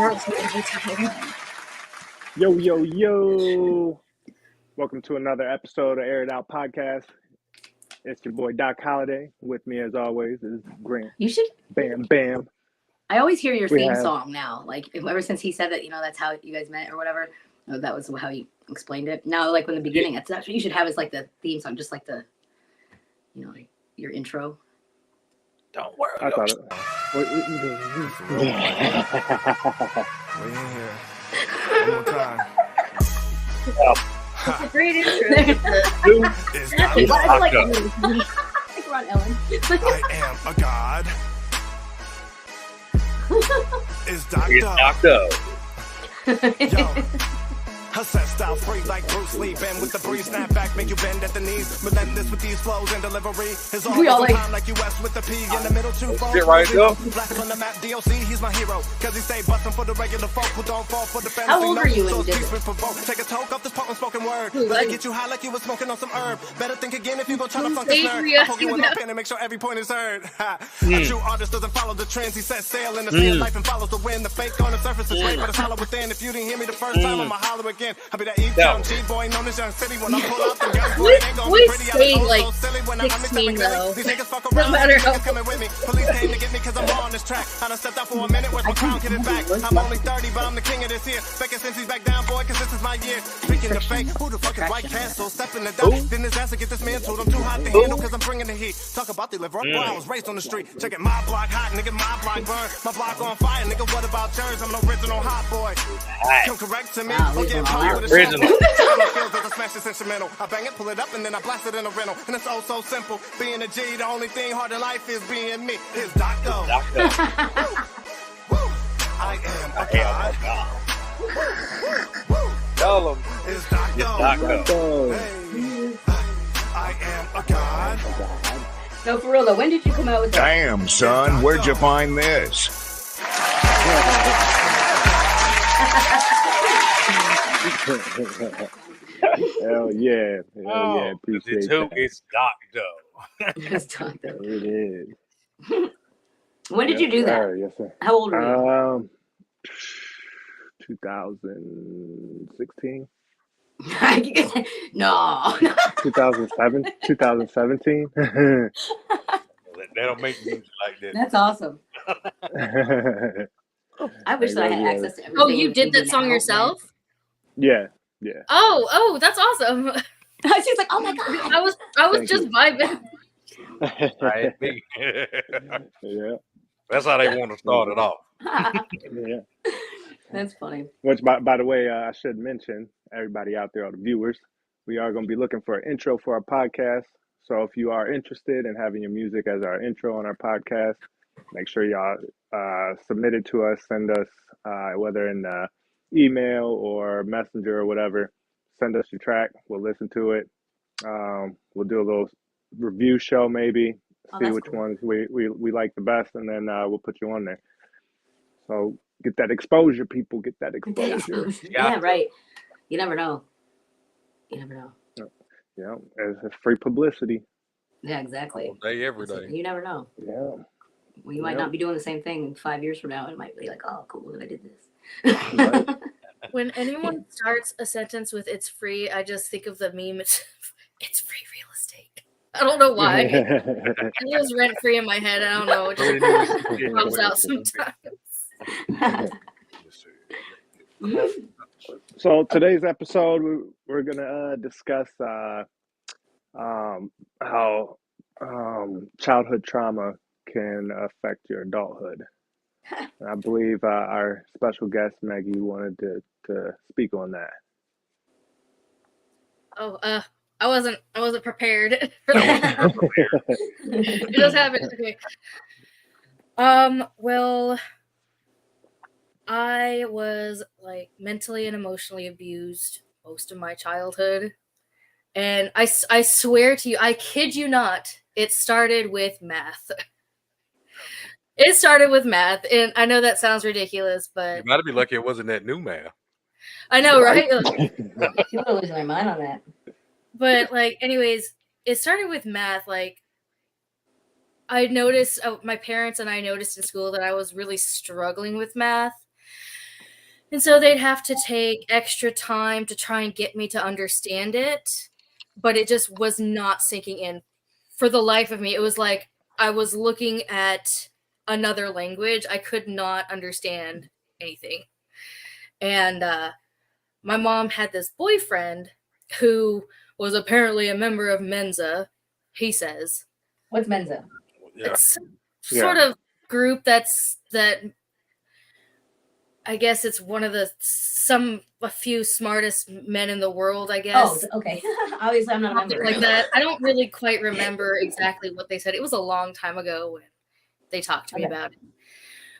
Charles every time. Yo. Welcome to another episode of Air It Out Podcast. It's your boy Doc Holliday. With me as always is Grant. You should. Bam. I always hear your theme song now. Like ever since he said that, that's how you guys met or whatever. Oh, that was how he explained it. Now, like in the beginning, that's what you should have is like the theme song, just like the, like your intro. Don't worry. I thought it. We're in here. One more time. It's a great intro. It's I Doc. like Ron Ellen. I am a god. It's Doc. Yo. Her set style free like Bruce Lee. Bend with the breeze, snap back, make you bend at the knees. Relentless with these flows and delivery. Is always on time like US with the P in the middle. Two phones. Get right up. Black on the map, DOC, he's my hero. Cause he stay bustin' for the regular folk who don't fall for the fantasy. How old were you when you did this? Take a toke off this potent spoken word. Let it get you high like you was smoking on some herb. Better think again if you gon' try to fuck this nerd. I'll poke you in the pen and make sure every point is heard. A true artist doesn't follow the trends. He sets sail in the sea of life and follows the wind. The fake on the surface is great, but it's hollow within. If you didn't hear me the first time, I'ma holler again. I'll be that young G-boy known as Young City when I pull out them guns. We stayed like 16 though. No matter how. Coming with me. Police came to get me cause I'm on this track. I done stepped out for a minute, where's my crown, get it back. I'm only 30, but I'm the king of this here. Faking since he's back down, boy, cause this is my year. Speaking of fake, who the fuck is White Castle? Step in the dock, then his ass to get this man told I'm too hot to handle cause I'm bringing the heat. Talk about they live rough, boy, I was raised on the street. Check it, my block hot, nigga, my block burn. My block on fire, nigga, what about yours? I'm an original hot boy. Come correct to me, I'm getting power with a original. I smash this instrumental. I bang it, pull it up, and then I blast it in a rental. And it's oh so simple. Being a G, the only thing hard in life is being me. It's Doctor. I am a god. Tell them. It's Doctor. Hey, I am a god. No, for real though. When did you come out with that? Damn, son, where'd you find this? Hell yeah. Appreciate that. It's Doctor. It's Doctor. It is. When did you do that? Yes, sir. How old were you? 2016. No. 2007. 2017. They don't make music like that. That's awesome. I wish that I had access to everything. Oh, you did that song yourself? Yeah. Oh, that's awesome. She's like, oh my god. I was just vibing. Right? Yeah. That's how they want to start it off. Yeah. That's funny. Which, by the way, I should mention, everybody out there, all the viewers, we are going to be looking for an intro for our podcast. So if you are interested in having your music as our intro on our podcast, make sure y'all submit it to us. Send us, whether in email or messenger or whatever, send us your track. We'll listen to it. We'll do a little review show maybe, see which ones we like the best, and then we'll put you on there. So get that exposure, people. Get that exposure. Yeah, right. You never know. Yeah, it's free publicity. Yeah, exactly. All day, every day. You never know. Yeah. We might not be doing the same thing 5 years from now. It might be like, oh, cool, I did this. Right. When anyone starts a sentence with "it's free," I just think of the meme. It's free real estate. I don't know why. It was rent free in my head. I don't know. It just pops out sometimes. So today's episode, we're gonna discuss how childhood trauma can affect your adulthood. And I believe our special guest Maggie wanted to speak on that. Oh, I wasn't prepared for that. It just happened. Okay. Well, I was like mentally and emotionally abused most of my childhood. And I swear to you, I kid you not, it started with math. It started with math. And I know that sounds ridiculous, but You might be lucky it wasn't that new math. I know, right? People are losing their mind on that. But like, anyways, it started with math. Like, I noticed, my parents and I noticed in school that I was really struggling with math. And so they'd have to take extra time to try and get me to understand it, but it just was not sinking in for the life of me. It was like I was looking at another language. I could not understand anything. And my mom had this boyfriend who was apparently a member of Mensa, he says. What's Mensa? Yeah. It's sort of group that I guess it's one of a few smartest men in the world, I guess. Oh, okay. Obviously, I'm not a member. Like that. I don't really quite remember exactly what they said. It was a long time ago when they talked to me about it.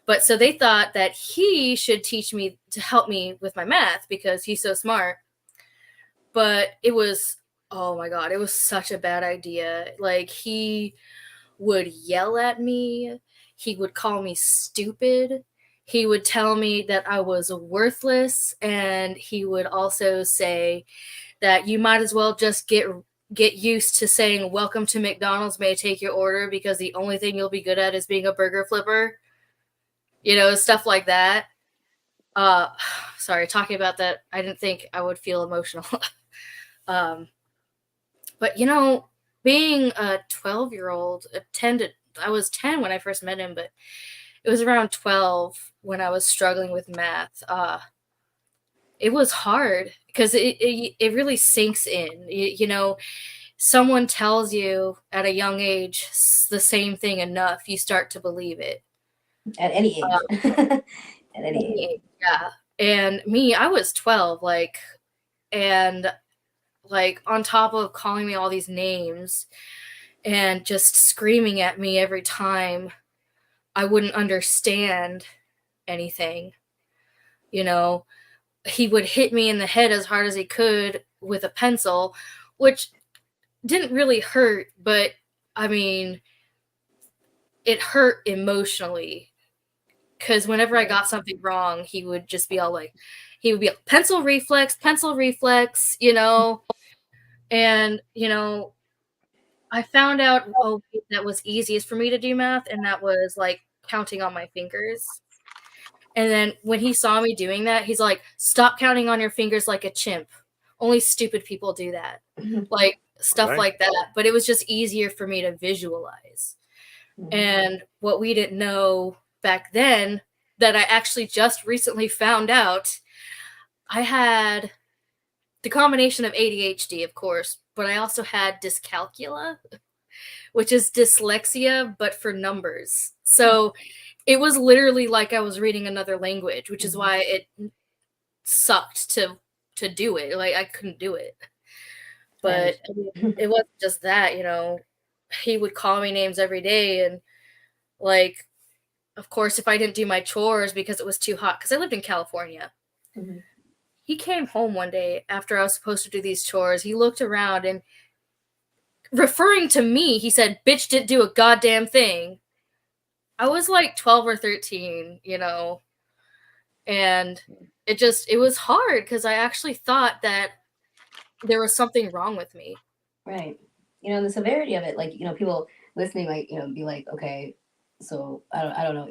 But so they thought that he should teach me to help me with my math because he's so smart. But it was, oh my God, it was such a bad idea. Like, he would yell at me. He would call me stupid. He would tell me that I was worthless. And he would also say that you might as well just get used to saying, "Welcome to McDonald's, may I take your order?" because the only thing you'll be good at is being a burger flipper. You know, stuff like that. Sorry, talking about that, I didn't think I would feel emotional. But, you know, being a 12-year-old, I was 10 when I first met him, but it was around 12 when I was struggling with math. It was hard because it really sinks in. You know, someone tells you at a young age the same thing enough, you start to believe it. At any age. At any age. Yeah. And me, I was 12, and on top of calling me all these names and just screaming at me every time I wouldn't understand anything. You know, he would hit me in the head as hard as he could with a pencil, which didn't really hurt, but I mean, it hurt emotionally. Because whenever I got something wrong, he would just be all like, pencil reflex, you know. And, you know, I found out a way that was easiest for me to do math, and that was like counting on my fingers. And then when he saw me doing that, he's like, "Stop counting on your fingers like a chimp. Only stupid people do that." Like stuff like that. But it was just easier for me to visualize. And what we didn't know back then, that I actually just recently found out, I had the combination of ADHD, of course, but I also had dyscalculia, which is dyslexia, but for numbers. So it was literally like I was reading another language, which is why it sucked to do it. Like, I couldn't do it. But it wasn't just that, you know. He would call me names every day, and like, of course, if I didn't do my chores because it was too hot, because I lived in California. He came home one day after I was supposed to do these chores. He looked around and, referring to me, he said, "Bitch didn't do a goddamn thing." I was like 12 or 13, you know, and it was hard because I actually thought that there was something wrong with me. Right. You know, the severity of it, like, you know, people listening might, you know, be like, okay, so I don't know.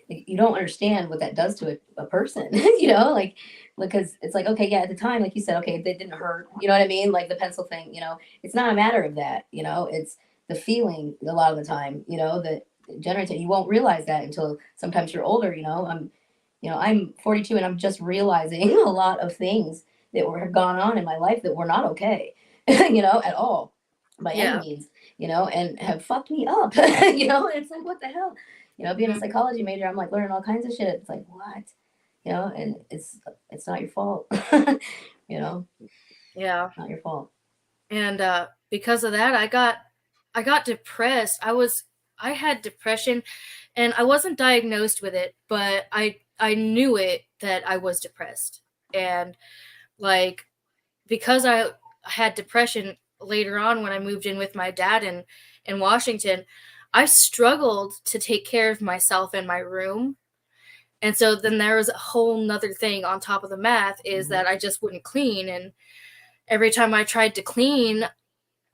You don't understand what that does to a person, you know, like, because it's like, okay, yeah, at the time, like you said, okay, they didn't hurt, you know what I mean? Like the pencil thing, you know, it's not a matter of that, you know, it's the feeling a lot of the time, you know, that generates it. You won't realize that until sometimes you're older, you know. I'm 42 and I'm just realizing a lot of things that were gone on in my life that were not okay, you know, at all, by any means, you know, and have fucked me up, you know. And it's like, what the hell, you know, being a psychology major, I'm like learning all kinds of shit. It's like, what, you know, and it's not your fault, you know. Yeah, not your fault. And because of that, I got depressed. I had depression, and I wasn't diagnosed with it, but I knew it, that I was depressed. And like, because I had depression later on when I moved in with my dad in Washington, I struggled to take care of myself in my room. And so then there was a whole nother thing on top of the math, is that I just wouldn't clean. And every time I tried to clean,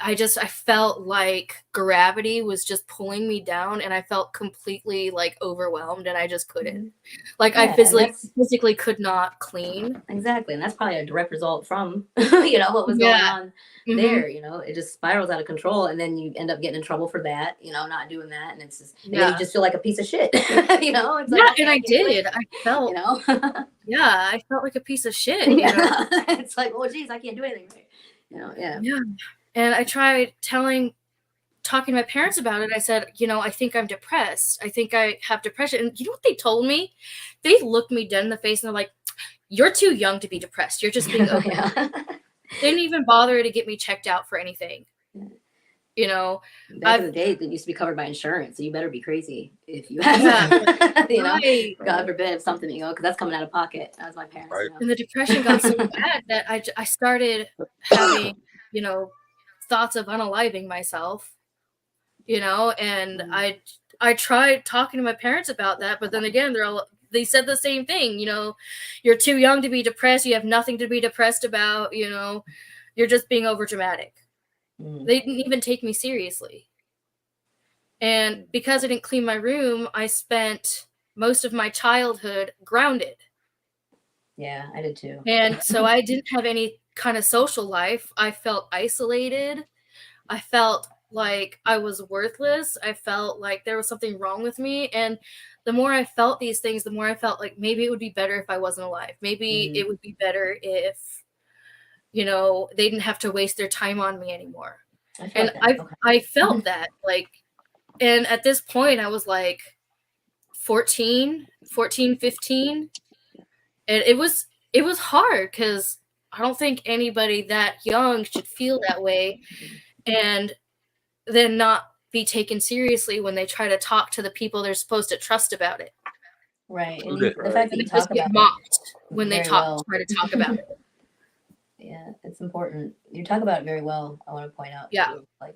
I felt like gravity was just pulling me down, and I felt completely like overwhelmed, and I just couldn't. Like I physically could not clean. Exactly, and that's probably a direct result from what was going on there. It just spirals out of control, and then you end up getting in trouble for that. Not doing that, and it's just, and then you just feel like a piece of shit. It's like, and I did. I felt, I felt like a piece of shit. It's like, oh geez, I can't do anything. Yeah. And I tried talking to my parents about it. I said, I think I'm depressed. I think I have depression. And you know what they told me? They looked me dead in the face and they're like, you're too young to be depressed. You're just being open. They didn't even bother to get me checked out for anything. Back in the day, it used to be covered by insurance, so you better be crazy if you have, God forbid, if something, because that's coming out of pocket. As my parents. Right. And the depression got so bad that I started having, thoughts of unaliving myself, and I tried talking to my parents about that, but then again, they said the same thing, you're too young to be depressed. You have nothing to be depressed about, you're just being overdramatic. They didn't even take me seriously. And because I didn't clean my room, I spent most of my childhood grounded. Yeah, I did too. And so I didn't have any kind of social life. I felt isolated. I felt like I was worthless. I felt like there was something wrong with me. And the more I felt these things, the more I felt like maybe it would be better if I wasn't alive. Maybe it would be better if, they didn't have to waste their time on me anymore. I felt that, like, and at this point I was like 14, 15. And it was hard because I don't think anybody that young should feel that way and then not be taken seriously when they try to talk to the people they're supposed to trust about it. Right. And the fact that you talk about mocked when they try to talk about it. Yeah, it's important. You talk about it very well, I want to point out. Yeah. Too. Like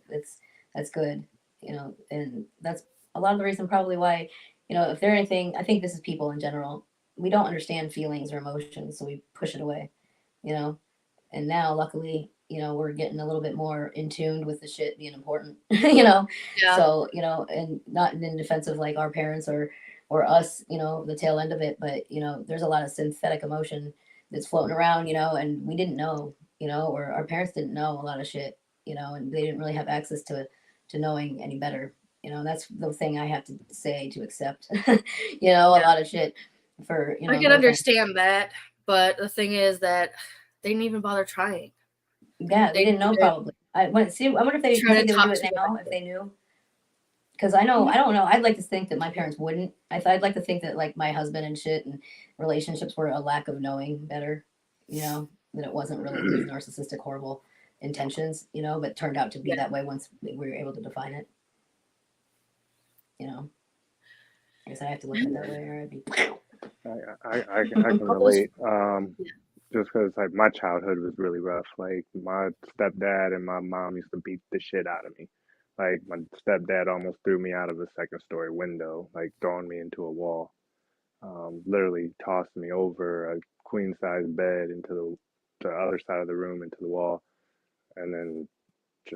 that's good, and that's a lot of the reason probably why, if there's anything, I think this is people in general. We don't understand feelings or emotions, so we push it away, and now luckily, we're getting a little bit more in tune with the shit being important, Yeah. So, and not in defense of like our parents or us, the tail end of it, but, there's a lot of synthetic emotion that's floating around, and we didn't know, or our parents didn't know a lot of shit, and they didn't really have access to knowing any better, and that's the thing I have to say to accept, a lot of shit for, I can understand that, but the thing is that they didn't even bother trying. Yeah, they didn't know probably. I wonder if they would do it now if they knew. Because I don't know. I'd like to think that my parents wouldn't. I'd like to think that like my husband and shit and relationships were a lack of knowing better, that it wasn't really these narcissistic, horrible intentions, but turned out to be that way once we were able to define it. I guess I have to look at it that way, or I'd be. I can relate. Just because like my childhood was really rough. Like my stepdad and my mom used to beat the shit out of me. Like my stepdad almost threw me out of a second story window, like throwing me into a wall. Literally tossed me over a queen size bed into the other side of the room into the wall, and then he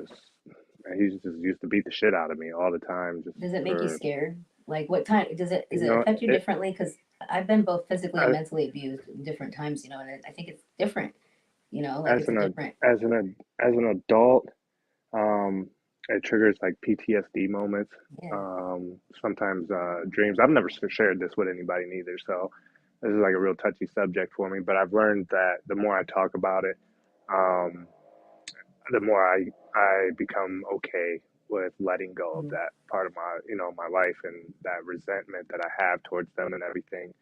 just used to beat the shit out of me all the time. Does it make you scared? Like what time does it affect you differently? Because I've been both physically and mentally abused at different times, and I think it's different. Like as an adult, it triggers like PTSD moments. Yeah. Sometimes dreams. I've never shared this with anybody neither, so this is like a real touchy subject for me. But I've learned that the more I talk about it, the more I become okay with letting go of that part of my my life and that resentment that I have towards them and everything.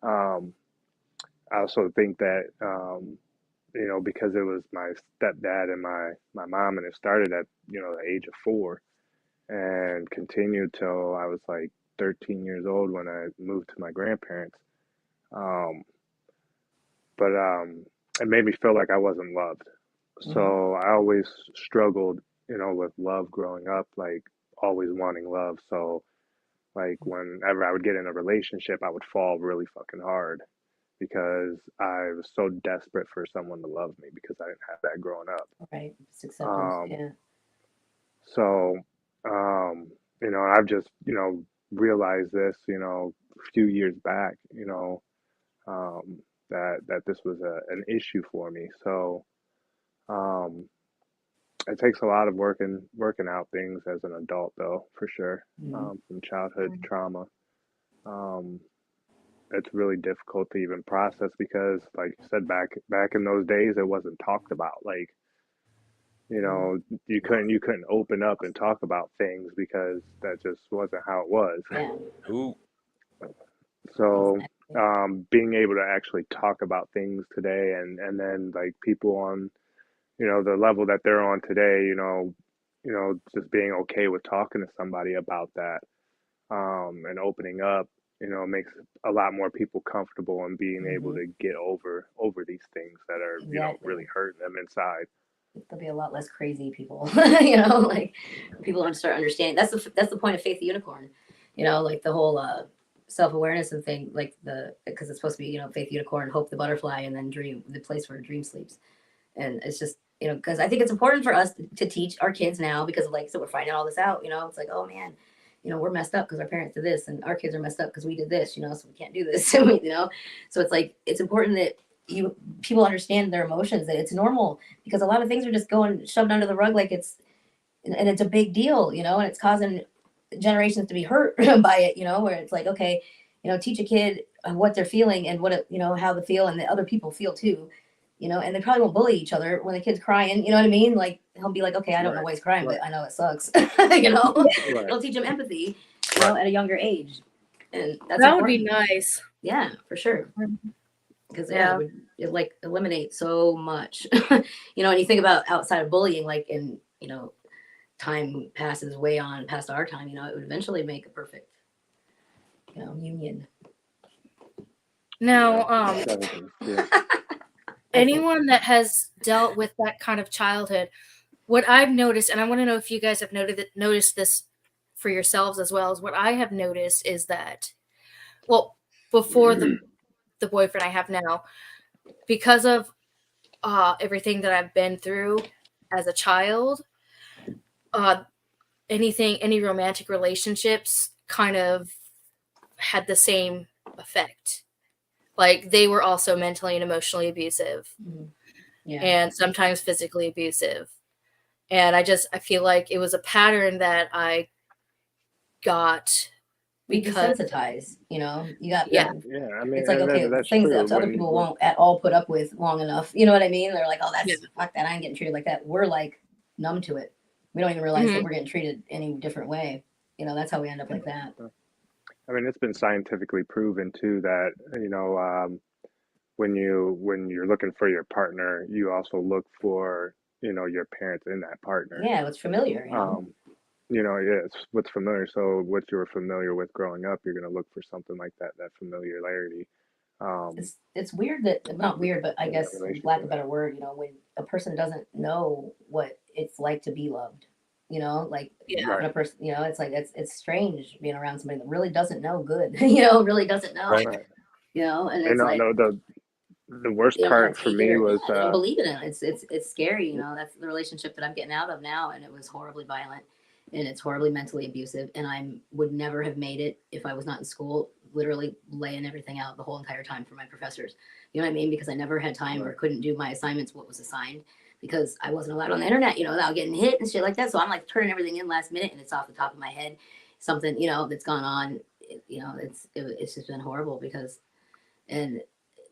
I also think that because it was my stepdad and my mom, and it started at the age of 4 and continued till I was like 13 years old when I moved to my grandparents. But it made me feel like I wasn't loved. So I always struggled, with love growing up, like always wanting love. So like whenever I would get in a relationship, I would fall really fucking hard because I was so desperate for someone to love me because I didn't have that growing up. Right. It's acceptance. Yeah. So, I've just, realized this, a few years back, that this was an issue for me. So, um, it takes a lot of working out things as an adult, though, for sure. Mhm. From childhood trauma. Um, it's really difficult to even process because, like you said, back in those days, it wasn't talked about. Like, you couldn't open up and talk about things because that just wasn't how it was. Yeah, Ooh, So, exactly. being able to actually talk about things today, and then like people on, the level that they're on today, just being okay with talking to somebody about that, and opening up, makes a lot more people comfortable and being able Hmm. to get over these things that are, really Exactly. hurting them inside. There'll be a lot less crazy people, like people start understanding. That's the point of Faith the Unicorn, like the whole self-awareness and thing, like because it's supposed to be, Faith the Unicorn, Hope the Butterfly, and then Dream, the place where dream sleeps. And it's just, because I think it's important for us to teach our kids now, because like, so we're finding all this out, it's like, oh man, we're messed up because our parents did this, and our kids are messed up because we did this, so we can't do this. So it's like, it's important that people understand their emotions, that it's normal, because a lot of things are just going shoved under the rug, like and it's a big deal, and it's causing generations to be hurt by it, where it's like, okay, teach a kid what they're feeling, and how they feel, and the other people feel too, and they probably won't bully each other when the kid's crying, you know what I mean? Like, he'll be like, okay, I don't know Right, why he's crying, right, but I know it sucks. you know, right, it'll teach them empathy, right. at a younger age. And that's That would be important. nice. Yeah, for sure. Because Yeah. it like eliminate so much. And you think about outside of bullying, like, in, time passes way on past our time, it would eventually make a perfect, union. Yeah, Now, definitely. Yeah. I think. anyone that has dealt with that kind of childhood, what I've noticed, and I want to know if you guys have noticed this for yourselves as well, is what I have noticed is that, well, before the boyfriend I have now, because of everything that I've been through as a child, uh, any romantic relationships kind of had the same effect. Like, they were also mentally and emotionally abusive, Mhm. Yeah. and sometimes physically abusive. And I feel like it was a pattern that I got We because, desensitize, you got yeah, Yeah, I mean, it's like, and okay, that's things true. that other When people when won't at all put up with long enough. You know what I mean? They're like, oh, yeah. that's fuck that. I ain't getting treated like that. We're like numb to it. We don't even realize that Hmm. we're getting treated any different way. That's how we end up like that. I mean, it's been scientifically proven too that, when you're looking for your partner, you also look for, your parents in that partner. Yeah, it's familiar. Um, yeah, it's what's familiar. So what you were familiar with growing up, you're gonna look for something like that familiarity, It's weird that, not weird, but I in that guess lack of relationship. a better word, when a person doesn't know what it's like to be loved, like Yeah. when Right, a person, it's like it's strange being around somebody that really doesn't know good, really doesn't know, right. right. and And it's like the worst they don't know how to part for take it, me or was, they don't believe in it. It's scary. That's the relationship that I'm getting out of now, and it was horribly violent, and it's horribly mentally abusive. And I would never have made it if I was not in school, literally laying everything out the whole entire time for my professors. You know what I mean? Because I never had time or right, couldn't do my assignments, what was assigned, because I wasn't allowed on the internet, without getting hit and shit like that. So I'm like turning everything in last minute, and it's off the top of my head, something that's gone on. It's just been horrible because and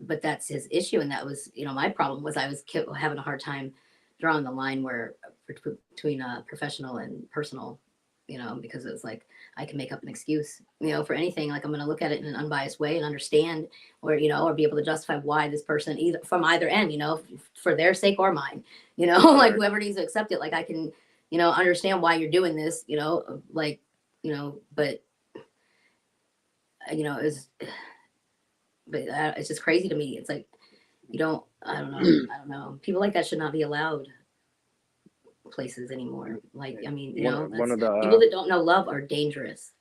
but that's his issue, and that was my problem was I was having a hard time drawing the line where between professional and personal, because it was like I can make up an excuse for anything. Like, I'm going to look at it in an unbiased way and understand, or be able to justify why this person, either from either end, for their sake or mine, like right. whoever needs to accept it, like I can understand why you're doing this, like but is but it's just crazy to me. It's like you don't. I don't know. I don't know. People like that should not be allowed places anymore. Like, I mean, One that's of the people that don't know love are dangerous.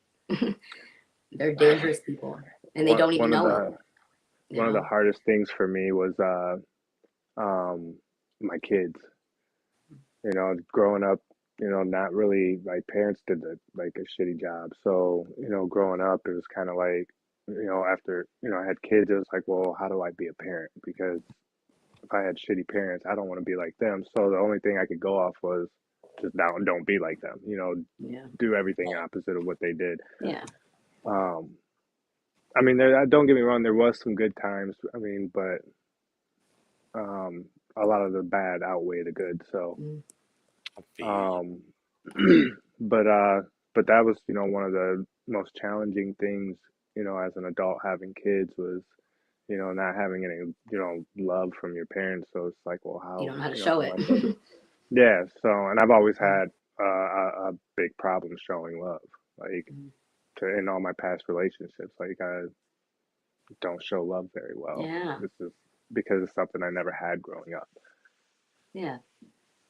They're dangerous people, and they one don't even one of know it. the You one of the know. hardest things for me was, um my kids. Growing up not really like parents did like a shitty job. So, growing up, it was kind of like, after, I had kids, it was like, well, how do I be a parent? Because if I had shitty parents, I don't want to be like them. So the only thing I could go off was just don't be like them, Yeah. do everything opposite of what they did. Yeah. I mean, don't get me wrong, there was some good times. I mean, but a lot of the bad outweigh the good. So, um, but that was, one of the most challenging things, as an adult having kids was, not having any, love from your parents. So it's like, well, You how, don't know how to show am I it. supposed to? Yeah. So, and I've always had a big problem showing love, like in all my past relationships. Like I don't show love very well. Yeah. This is because it's something I never had growing up. Yeah.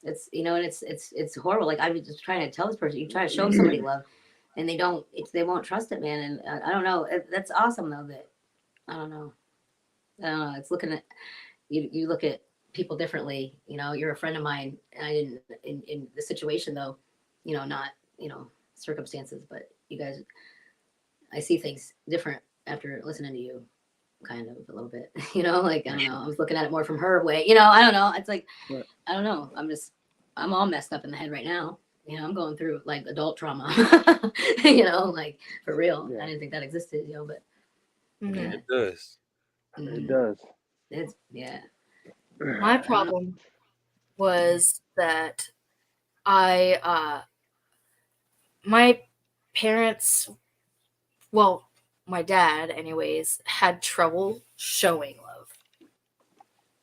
It's, and it's horrible. Like I was just trying to tell this person, you try to show somebody love and they won't trust it, man. And I don't know. That's awesome though. That I don't know. It's looking at you look at people differently. You're a friend of mine, and I didn't in the situation though. Not circumstances, but you guys, I see things different after listening to you, kind of a little bit. Like I don't know. I was looking at it more from her way. I don't know. It's like Right. I don't know. I'm all messed up in the head right now. I'm going through like adult trauma. Like for real. Yeah. I didn't think that existed. But Mhm. It does. It does. It's yeah. My problem was that my parents, well, my dad anyways, had trouble showing love.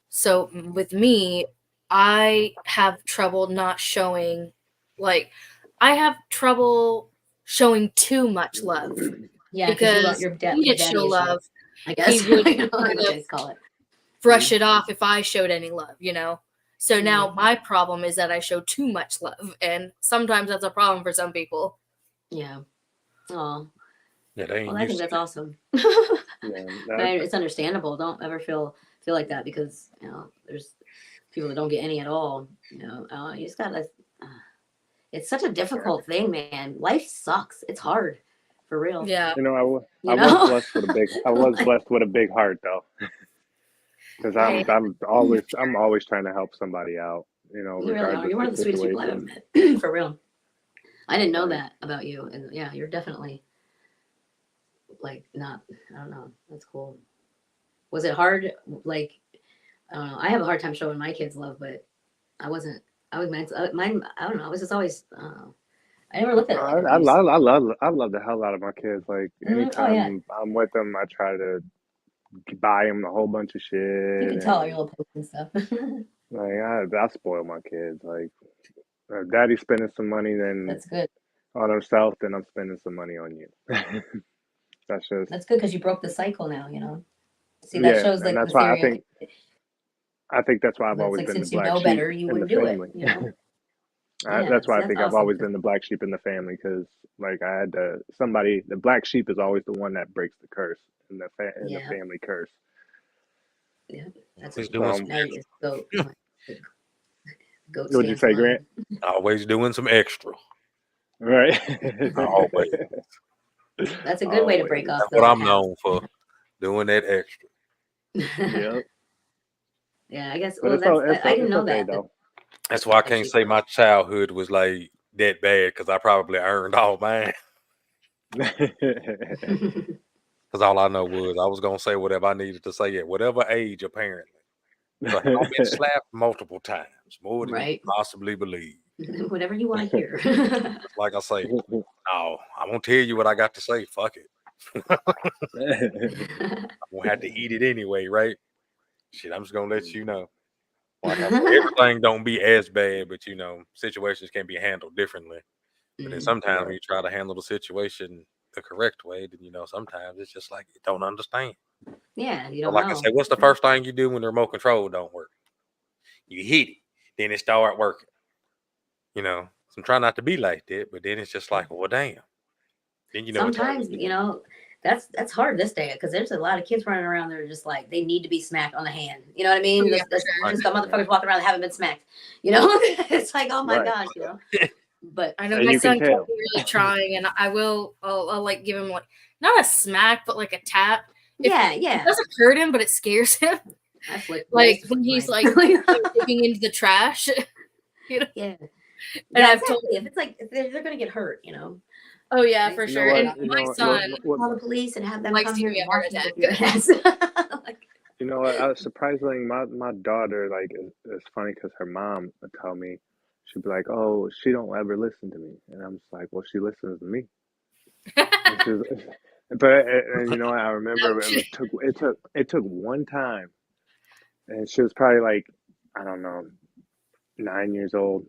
So with me, I have trouble not showing, like, I have trouble showing too much love. Yeah, because your he daddy didn't show issue, love. I guess. He would What you kind of guys call it. brush it off if I showed any love, So now Mhm. my problem is that I show too much love, and sometimes that's a problem for some people. Yeah. Oh, Yeah, they ain't well, I think used that's to it. awesome. Yeah, But it's understandable. Don't ever feel like that because there's people that don't get any at all. You just gotta. It's such a difficult thing, man. Life sucks. It's hard, for real. Yeah. I was know? blessed with a big blessed with a big heart though, because Right. I'm always trying to help somebody out, You really are. regardless You're one of of the the sweetest people I've ever situation. met, for real. I didn't know Like, that about you, and yeah, you're definitely like not. I don't know. That's cool. Was it hard? Like, I don't know. I have a hard time showing my kids love, but I wasn't. I was meant. Mine. I don't know. I was just always. I never looked at it like abuse. I love the hell out of my kids. Like Oh yeah. anytime I'm with them, I try to buy them a whole bunch of shit. You can tell your little posts and stuff. Like I spoil my kids. Like daddy's spending some money That's good. on himself, then I'm spending some money on you. That's just That's good because you broke the cycle now. See, that shows and like that's the why theory. I think that's why I've It's always like been the since you black know sheep better, you in the wouldn't do family. it. Yeah, That's why I so think that's I've awesome. always been the black sheep in the family because, like, I had the black sheep is always the one that breaks the curse in the Yeah. family curse. Yeah, that's He's a doing some now you goat. Goat What'd you stands say, alone. Grant? Always doing some extra. Right. Always. That's a good way to break Always. off That's what the I'm habit. known for. Doing that extra. Yep. Yeah, I guess. But Well, I didn't it's know okay that. though. That's why I Black can't sheep. say my childhood was like that bad because I probably earned all mine. Because all I know was I was gonna say whatever I needed to say at whatever age, apparently. So I've been slapped multiple times, more than you Right. can possibly believe. Whatever you want to hear. Like I say, no, I'm gonna tell you what I got to say. Fuck it. I'm gonna have to eat it anyway, right? Shit, I'm just gonna let you know. Like I say, everything don't be as bad, but situations can be handled differently. But then sometimes when you try to handle the situation the correct way, then sometimes it's just like you don't understand. Yeah, you So don't like know. I said, what's the first thing you do when the remote control don't work? You hit it, then it start working. So I'm trying not to be like that, but then it's just like, well, damn. Then Sometimes that's hard this day because there's a lot of kids running around that are just like they need to be smacked on the hand. You know what I mean? Yeah, There's for sure. just got motherfuckers walking around that haven't been smacked. It's like, oh my Right. gosh, But I know And my you can son can tell. be really trying, and I'll like give him like not a smack, but like a tap. It doesn't hurt him, but it scares him. I flick Like when he's like digging into the trash, you know. Yeah. And Yeah, I've told exactly. If it's like if they're gonna get hurt, oh yeah, Right? for You know sure. what? And my son Call the police and have them likes come to here give me and a heart watch you attack. whip your ass. Like, You know what? I was surprisingly, my daughter, like, it's funny because her mom would tell me, she'd be like, "Oh, she don't ever listen to me," and I'm just like, "Well, she listens to me." And she was, but and you know what? I remember Ouch. it took one time, and she was probably like, I don't know, 9 years old,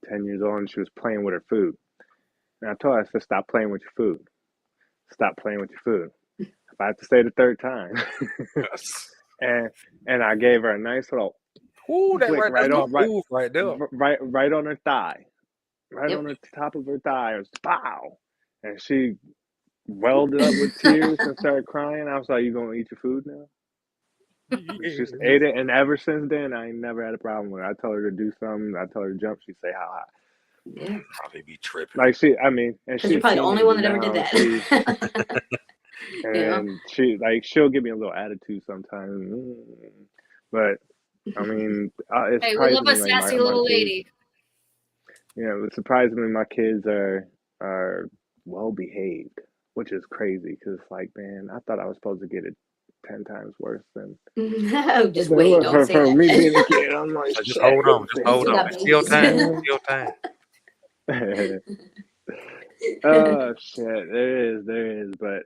10 years old, and she was playing with her food. And I told her, I said, "Stop playing with your food. Stop playing with your food." If I have to say the third time, and I gave her a nice little Ooh, that flick right, that's right my on move right there. right on her thigh, right Yep. on the top of her thigh. It was pow, and she welded up with tears and started crying. I was like, "You gonna eat your food now?" She just ate it, and ever since then, I ain't never had a problem with her. I tell her to do something, I tell her to jump, she say how high. Yeah. Probably be tripping. Like I mean, and Because you're she's probably the only one that ever teenager did now. that. You know? And she'll give me a little attitude sometimes, but I mean, it Hey, we love a surprises me like sassy my little kids. lady. Yeah, it surprises me my kids are well behaved, which is crazy because like, man, I thought I was supposed to get it 10 times worse than No, just wait. Don't say for me being a that. kid. I'm like, So just shit. hold on, just You hold still on. got It's still babies. time. It's still time. Oh shit, there is, but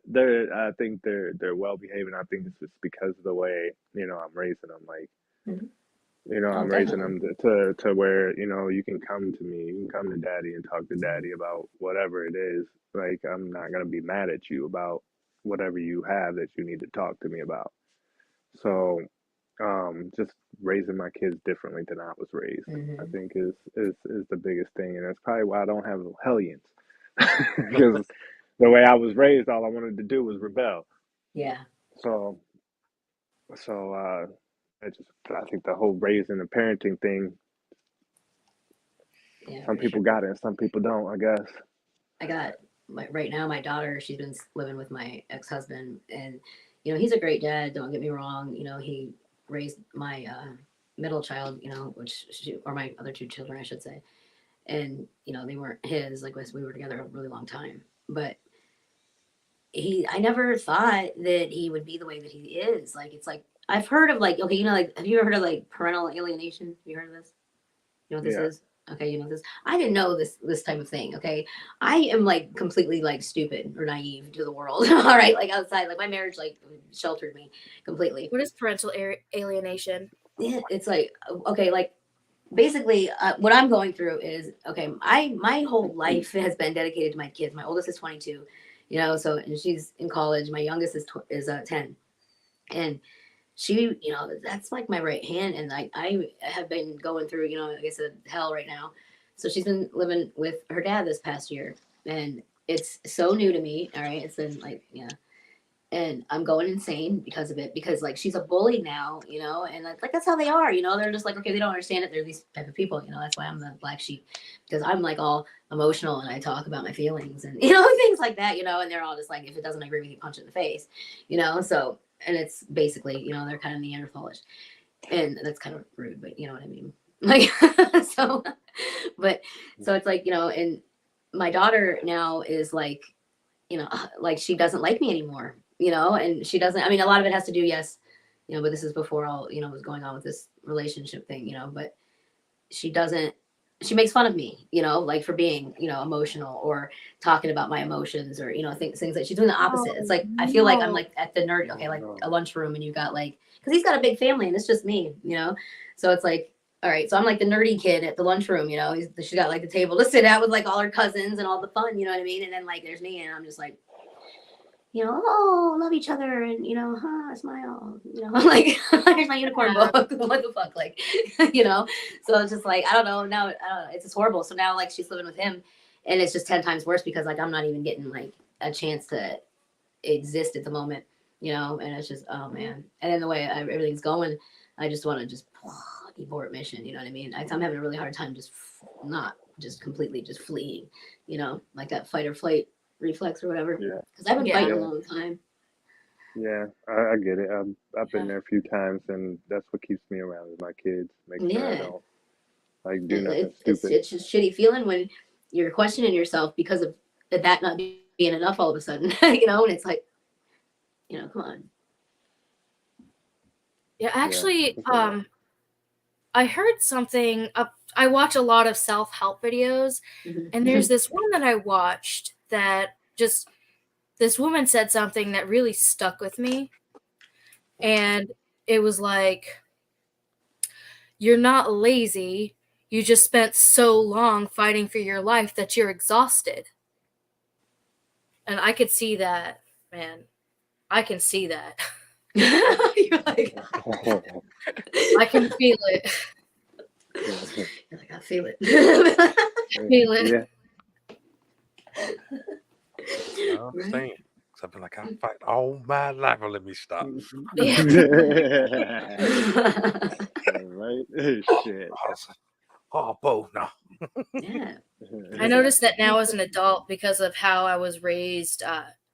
I think they're well behaved, and I think it's just because of the way I'm raising them. Like Mhm. I'm Oh, raising definitely. them to where you can come to me, you can come to daddy and talk to daddy about whatever it is. Like I'm not gonna be mad at you about whatever you have that you need to talk to me about. So just raising my kids differently than I was raised, I Mm-hmm. think is the biggest thing, and that's probably why I don't have hellions. Because the way I was raised, all I wanted to do was rebel. Yeah. So, I think the whole raising and parenting thing, Yeah, some for sure. people got it, and some people don't, I guess. I got right now my daughter, she's been living with my ex-husband, and he's a great dad, don't get me wrong. He raised my middle child, or my other two children, I should say. And they weren't his, like we were together a really long time. But I never thought that he would be the way that he is. Like it's like I've heard of like, okay, like have you ever heard of like parental alienation? Have you heard of this? You know what this Yeah. is? Okay, you know this. I didn't know this type of thing. Okay, I am like completely like stupid or naive to the world. All right, like outside, like my marriage like sheltered me completely. What is parental alienation? Yeah, it's like okay, like basically what I'm going through is okay. My whole life has been dedicated to my kids. My oldest is 22, so and she's in college. My youngest is 10, and she, that's like my right hand. And like, I have been going through, like I said, hell right now. So she's been living with her dad this past year, and it's so new to me. All right. It's been like, yeah. And I'm going insane because of it, because like she's a bully now, and like that's how they are, they're just like, okay, they don't understand it. They're these type of people, that's why I'm the black sheep, because I'm like all emotional and I talk about my feelings and, things like that, and they're all just like, if it doesn't agree with you, punch it in the face, so, and it's basically, they're kind of Neanderthalish, and that's kind of rude, but you know what I mean? Like, so, but, so it's like, and my daughter now is like, like she doesn't like me anymore, and she doesn't, I mean, a lot of it has to do, yes, but this is before all, was going on with this relationship thing, but she doesn't, she makes fun of me, like for being, emotional or talking about my emotions or, things like she's doing the opposite. It's like, I feel like I'm like at the nerd, okay, like a lunchroom and you got like, cause he's got a big family and it's just me, so it's like, all right, so I'm like the nerdy kid at the lunchroom, she's got like the table to sit at with like all her cousins and all the fun, you know what I mean? And then like there's me and I'm just like, oh, love each other and smile, like here's my unicorn book. What the fuck, like, so it's just like I don't know. Now it's just horrible. So now like she's living with him, and it's just 10 times worse because like I'm not even getting like a chance to exist at the moment, and it's just oh man. And then the way everything's going, I just want to just abort mission. You know what I mean? I'm having a really hard time just not just completely just fleeing, you know, like that fight or flight reflex or whatever. Yeah. Because I've been Yeah. fighting a long time. Yeah, I get it. I've been there a few times, and that's what keeps me around is my kids. Make sure I Yeah. don't like do nothing It's stupid. just shitty feeling when you're questioning yourself because of that not being enough all of a sudden, you know, and it's like, you know, come on. Yeah, actually, I heard something. I watch a lot of self-help videos, and there's this one that I watched that just this woman said something that really stuck with me, and it was like, "You're not lazy. You just spent so long fighting for your life that you're exhausted." And I could see that, man. I can see that. You're like, I can feel it. you're like, I feel it. Feel it. Yeah. I understand. So I've been like, I fight all my life. Well, let me stop. Yeah. Right? Shit. Oh, both no. Yeah. I noticed that now as an adult because of how I was raised.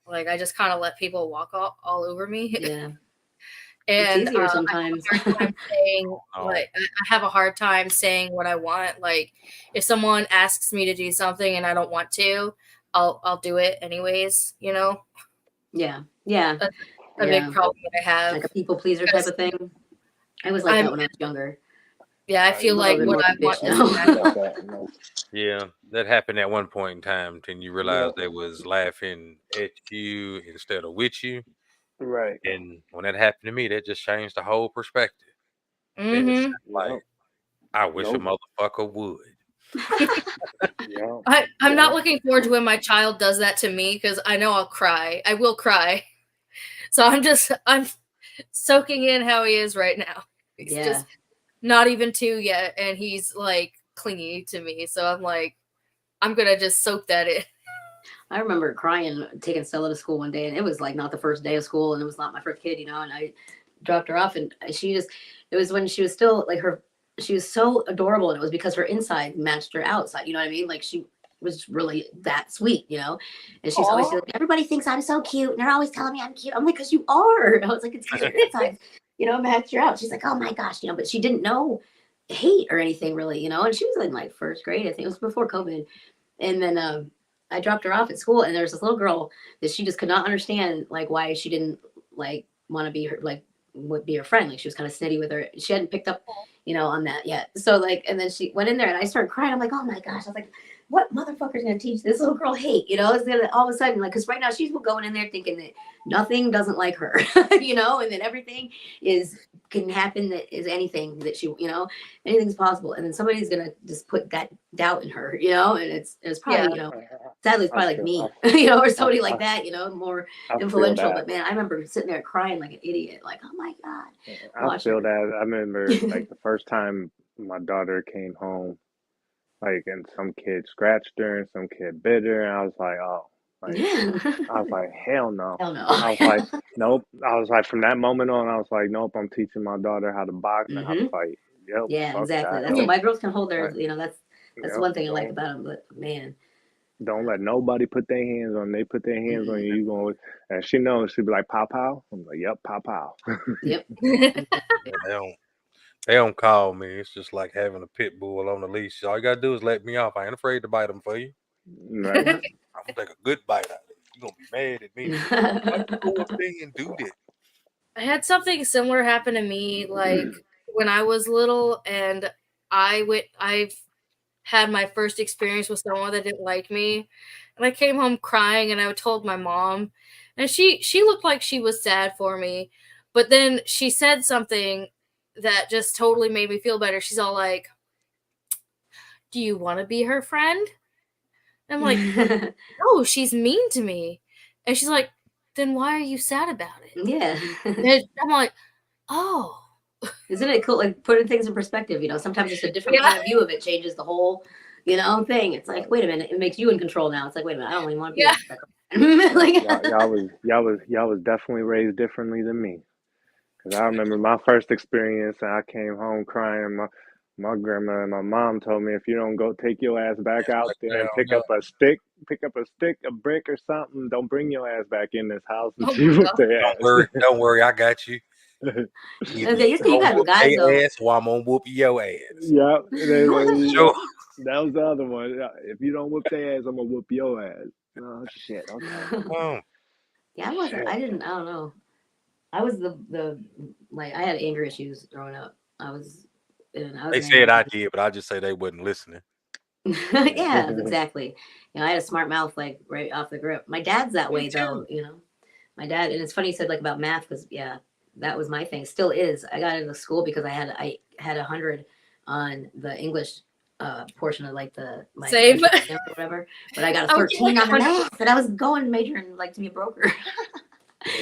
Like I just kind of let people walk all over me. Yeah. And It's easier sometimes. I have a hard time saying, like, I have a hard time saying what I want. Like, if someone asks me to do something and I don't want to, I'll do it anyways. You know. Yeah. Yeah. That's a big problem that I have. Like a people pleaser type of thing. I was like that when I was younger. Yeah, I feel like what I want now. Yeah, that happened at one point in time. Then you realize they was laughing at you instead of with you. Right. And when that happened to me, that just changed the whole perspective. Mm-hmm. It's like, I wish a motherfucker would. I'm not looking forward to when my child does that to me because I know I'll cry. I will cry. So I'm soaking in how he is right now. He's just not even 2 yet, and he's like clingy to me. So I'm like, I'm gonna just soak that in. I remember crying, taking Stella to school one day, and it was like not the first day of school, and it was not my first kid, you know. And I dropped her off, and it was when she was still like she was so adorable, and it was because her inside matched her outside. You know what I mean? Like she was really that sweet, you know. And she's always like, everybody thinks I'm so cute, and they're always telling me I'm cute. I'm like, because you are. I was like, it's because your inside, you know, matched her out. She's like, oh my gosh, you know, but she didn't know hate or anything really, you know. And she was in like first grade, I think it was before COVID, and then I dropped her off at school, and there's this little girl that she just could not understand, like, why she didn't like want to be her, like, would be her friend. Like, she was kind of snitty with her. She hadn't picked up, you know, on that yet. So like, and then she went in there, and I started crying. I'm like, oh my gosh! I was like, what motherfucker's gonna teach this little girl hate? You know, it's gonna all of a sudden, like, because right now she's going in there thinking that nothing doesn't like her, you know, and then everything can happen that is anything that she, you know, anything's possible. And then somebody's gonna just put that doubt in her, you know, and it's probably, you know, sadly it's probably like me, you know, or somebody like that, you know, more influential. But man, I remember sitting there crying like an idiot, like, oh my God. I feel that. I remember like the first time my daughter came home, like, and some kid scratched her and some kid bit her, and I was like, oh. Like, I was like, hell no. Hell no. I was like, nope. I was like, from that moment on, I was like, nope, I'm teaching my daughter how to box and how to fight. Yep. Yeah, exactly. That's what my girls can hold their, Right. you know, that's one thing I like about them. But man, don't let nobody put their hands on. They put their hands on you. You going, and she knows. She'd be like, pow pow. I'm like, yep, pow pow. Yep. They don't call me. It's just like having a pit bull on the leash. All you gotta do is let me off. I ain't afraid to bite them for you. Right. I'm gonna take a good bite out of it. You're gonna be mad at me. Like, go up there and do that. I had something similar happen to me, like when I was little, and I've had my first experience with someone that didn't like me, and I came home crying, and I told my mom, and she looked like she was sad for me, but then she said something that just totally made me feel better. She's all like, "Do you want to be her friend?" And I'm like, "No, she's mean to me," and she's like, "Then why are you sad about it?" Yeah. And I'm like, oh. Isn't it cool? Like putting things in perspective, you know, sometimes just a different point of view of it changes the whole, you know, thing. It's like, wait a minute, it makes you in control now. It's like, wait a minute, I don't even want to be like, y'all was definitely raised differently than me. Because I remember my first experience, and I came home crying. My grandma and my mom told me if you don't go take your ass back out Like, there damn, and pick yeah. up a stick, a brick or something, don't bring your ass back in this house Oh until you my whoop God. their ass. Don't worry, I got you. Either Okay, you you gonna got whoop guys though. their ass or I'm gonna whoop your ass. Yep. Sure. That was the other one. If you don't whoop their ass, I'm gonna whoop your ass. Oh shit. Okay. Oh, Yeah, I wasn't. Shit. I didn't. I don't know. I was the like I had anger issues growing up. I was they said I did, but I just say they wasn't listening. Yeah, exactly. You know, I had a smart mouth like right off the grip. My dad's that Me way though. too. You know, my dad, and it's funny you said like about math because yeah, that was my thing. Still is. I got into school because I had 100 on the English portion of like my Same. or whatever, but I got a I was 13 like on the math, and I was going majoring like to be a broker.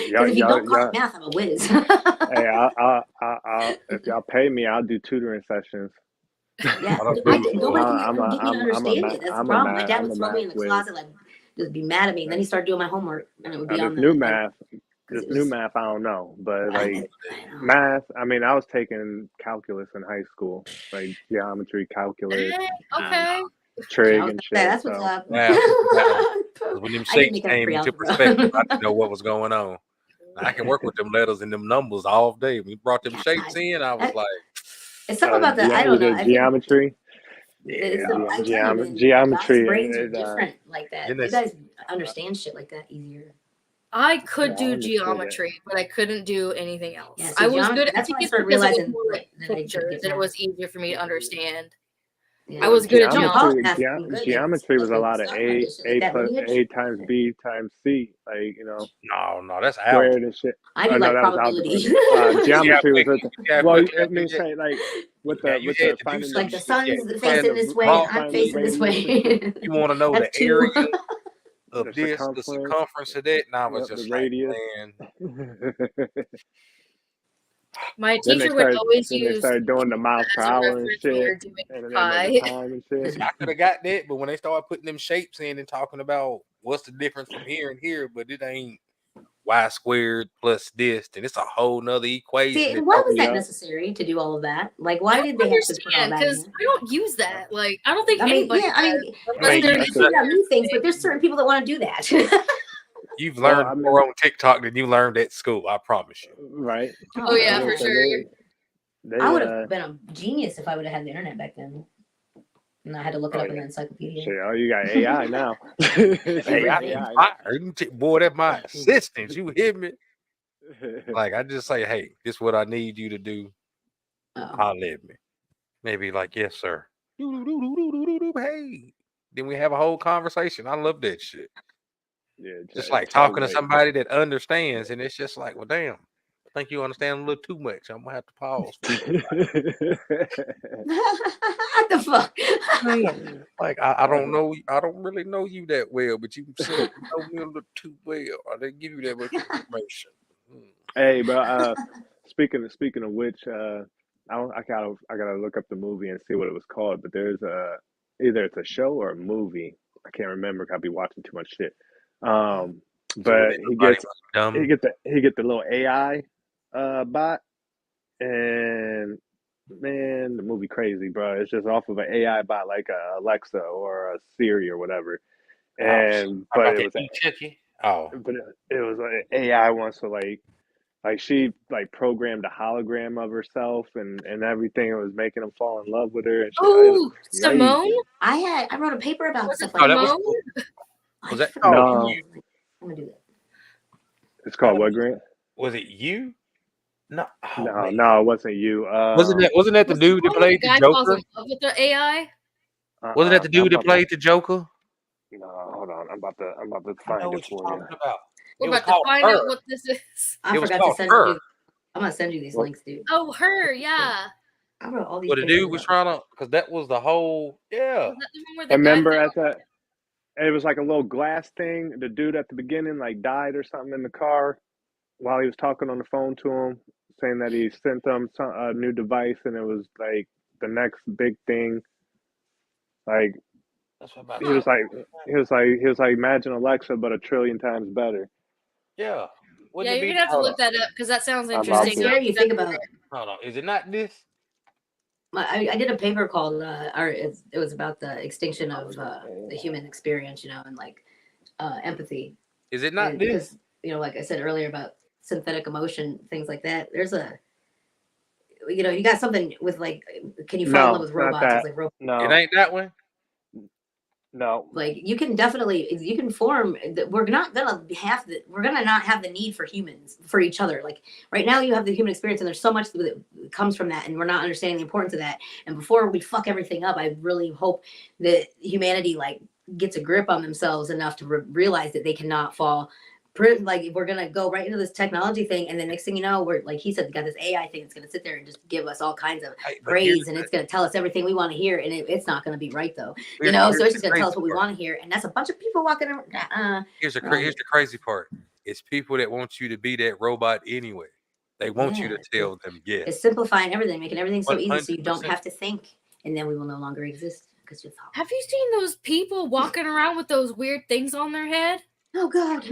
Y'all, Because if you y'all, don't call y'all, it math, I'm a whiz. hey, if y'all pay me, I'll do tutoring sessions. Yeah, I don't I do did, nobody can I'm ever a, get me to I'm, I'm a, understand ma- it. That's the I'm a problem. My math, dad I'm would a throw me math in the whiz. closet, like just be mad at me. Then he started doing my homework, and it would be This on new the math, because this it new was. math, I don't know, but I like know. math, I mean, I was taking calculus in high school, like geometry, calculus, Okay. Yeah, I trig was and gonna say shit. that's what's So up. math. Because when them I didn't shapes make it up came into pre-algebra. perspective, I didn't know what was going on. I can work with them letters and them numbers all day. When you brought them shapes God, in, I was like, it's something about that. I you don't know. did I think geometry, it's yeah, the. I tell you, man, guys' geometry, brains are and different like that. then You this, guys understand shit like that easier. I yeah, could I do understood it. geometry, but I couldn't do anything else. Yeah, I see, was good. I that's think when I it's started because it was realizing more like that I could pictures get and it math. was easier for me to understand. Yeah. I was good at No, geometry. college math, I'm good. Geometry was Like a the lot of stock market shit, like that lineage. A times B times C, like no, that's squared algebra. and shit. I Oh do no, like that was probability. algebra. Geometry was well, Look, it means say like with now you had to do finding some Like the shit. Yeah, sun's you had facing to this way and draw I'm find the facing this radius and shit, way. You want to know the That's two. area of the this, the circumference, circumference of that, and I was yep, the just like, radius. man, My teacher would always Then they use started doing the miles per as a hour and reference when shit, you're doing and then the pi. time and shit. see, I could have got that, but when they started putting them shapes in and talking about what's the difference from here and here, but it ain't y squared plus this, then it's a whole nother equation. See, That why was that Yeah. necessary to do all of that? Like, I why don't did they have to put all understand that in because there? I don't use that. Like, I don't think I mean, anybody yeah, I does. mean, Unless Man, they're you they into figured out new things, it. but there's certain people that want to do that. you've Well, learned I mean, more on TikTok than you learned at school. I promise you. right? Oh yeah, for So sure. I would have been a genius if I would have had the internet back then. And I had to look it up in the encyclopedia. Shit, oh, you got AI now. Hey, I boy, that's my assistant. You hear me? Like I just say, hey, this is what I need you to do. I'll let me. Maybe like, yes, sir. Hey. Then we have a whole conversation. I love that shit. Yeah, Just like talking to somebody that understands, and it's just like, well, damn, I think you understand a little too much. I'm gonna have to pause. What the fuck? Like I don't know, I don't really know you that well, but you said you know me a little too well. I didn't give you that much information. Hey, but speaking of which, I gotta look up the movie and see what it was called. But there's either it's a show or a movie. I can't remember. 'Cause I be watching too much shit. But he gets the little AI bot, and man, the movie crazy, bro. It's just off of an AI bot like a Alexa or a Siri or whatever. And but it was like AI one, so like she like programmed a hologram of herself and everything. It was making him fall in love with her and shit. Oh, Simone? I wrote a paper about Was stuff it like that. Simone? Was that no? I'm gonna do that. It's called what, Grant? Was it you? No, no, it wasn't you. Wasn't that the dude that played the Joker? With the AI? Wasn't that the dude that played the Joker? No, hold on. I'm about to find it for you. We're about to find out what this is. I forgot to send you. I'm gonna send you these links, dude. Oh, her, yeah. I wrote all these. But the dude was trying to, because that was the whole, yeah. Was that the one where the Remember guy at that? It was like a little glass thing. The dude at the beginning like died or something in the car while he was talking on the phone to him, saying that he sent them a new device and it was like the next big thing. Like he was like imagine Alexa but a trillion times better. Yeah. Yeah, you're gonna have to look that up because that sounds interesting. Scary. You think about. Hold on, is it not this? I did a paper called, it was about the extinction of the human experience, and like empathy. Is it not And this? because, like I said earlier about synthetic emotion, things like that, there's you got something with like, can you fall in love with robots? Not that. It's like No, it ain't that one. No, like you can form. We're not gonna not have the need for humans for each other. Like right now, you have the human experience, and there's so much that comes from that, and we're not understanding the importance of that. And before we fuck everything up, I really hope that humanity like gets a grip on themselves enough to realize that they cannot fall. Like we're gonna go right into this technology thing, and the next thing you know, we're like he said, got this AI thing that's gonna sit there and just give us all kinds of praise, and it's gonna tell us everything we want to hear, and it's not gonna be right though, so it's just gonna tell us what we want to hear, and that's a bunch of people walking around. Here's the crazy part: it's people that want you to be that robot anyway. They want you to tell them yes. It's simplifying everything, making everything so 100%. easy, so you don't have to think, and then we will no longer exist because you thought. Have you seen those people walking around with those weird things on their head? Oh God!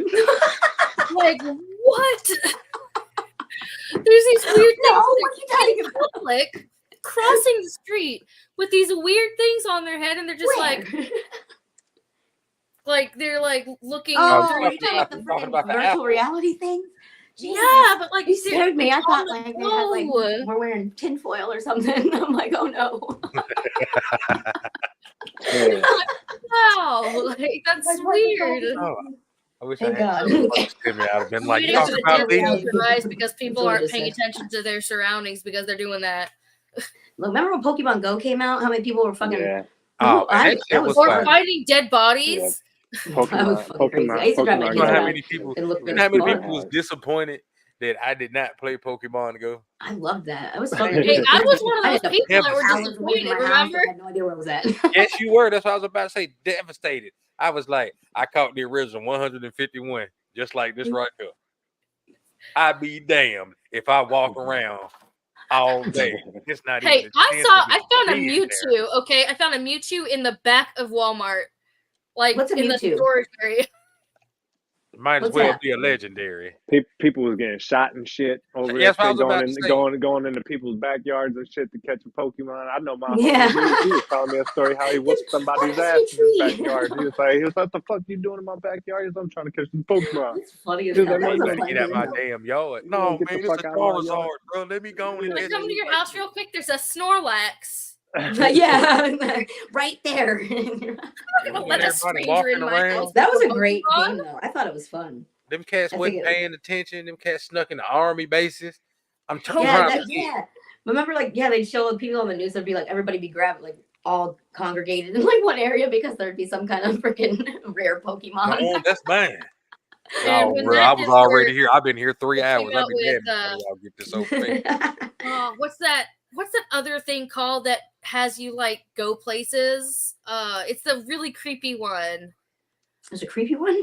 Like what? There's these weird things in public crossing the street with these weird things on their head, and they're just like they're like looking. Oh, are you talking about the freaking virtual reality thing? Jesus. Yeah, but like you scared me. I thought like they had like we're wearing tinfoil or something. I'm like, oh no. Wow, like that's weird. Oh, I wish Thank I had God. I'd have been like, talk about these because people aren't paying attention to their surroundings because they're doing that. Look, remember when Pokemon Go came out? How many people were fucking? Yeah. Oh, that was or finding dead bodies. Yeah. Pokemon, I used to drive my You kids know how around many people? and look You know how many people was disappointed that I did not play Pokemon Go? I loved that. I was fun. Hey, I was one of those people that were disappointed. Remember? I had no idea where it was at. Yes, you were. That's what I was about to say. Devastated. I was like, I caught the original 151, just like this right here. I'd be damned if I walk around all day. It's not hey, even I found a Mewtwo. Okay, I found a Mewtwo in the back of Walmart, like what's a in Mewtwo? the storage area. Might as well be a legendary. People was getting shot and shit over there, going into people's backyards and shit to catch a Pokemon. I know my homie, he was telling me a story how he whooped somebody's ass in his backyard. He was like, what the fuck you doing in my backyard? He was, I'm trying to catch the Pokemon. It's funny as hell. Get out my damn yard. No, man, it's a Charizard, bro. Let me go and come to your house real quick. There's a Snorlax. Yeah, right there. Let a stranger in my house. That was a great game, though. I thought it was fun. Them cats wasn't paying attention. Them cats snuck in the army bases. I'm trying to see. Yeah. Remember, like, they'd show people on the news. There'd be like everybody be grabbed, like all congregated in like one area because there'd be some kind of freaking rare Pokemon. Oh, that's mine. Oh, bro, I was already here. I've been here 3 hours. I've been I'll get this over. Oh, what's that other thing called that has you like go places? It's the really creepy one. There's a creepy one?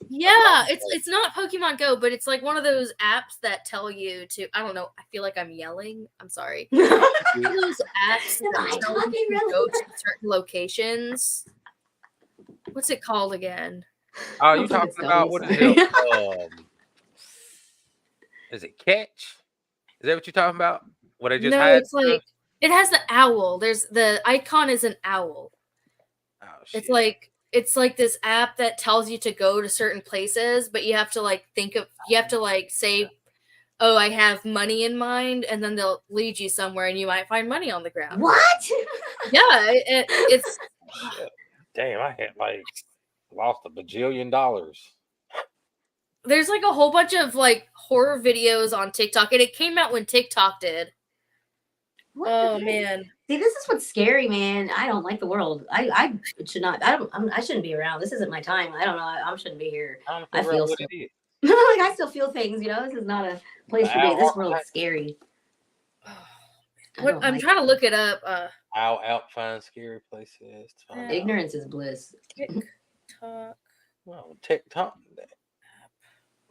Yeah, it's not Pokemon Go, but it's like one of those apps that tell you to, I don't know, I feel like I'm yelling. I'm sorry. One of those apps that tell you to go to certain locations. What's it called again? Oh, you talking about what is it? Is it Catch? Is that what you're talking about? What I just had? It's like it has the owl. There's the icon is an owl. Oh, shit. It's like this app that tells you to go to certain places, but you have to like say, oh, I have money in mind, and then they'll lead you somewhere and you might find money on the ground. What? Yeah, it's damn, I had like lost $1 bajillion. There's like a whole bunch of like horror videos on TikTok, and it came out when TikTok did. Oh man. See, this is what's scary, man. I don't like the world. I should not. I shouldn't be around. This isn't my time. I don't know. I shouldn't be here. I feel still. Like I still feel things. This is not a place to be. This world's scary. I'm trying to look it up. Out find scary places. Ignorance is bliss. TikTok. Well, TikTok.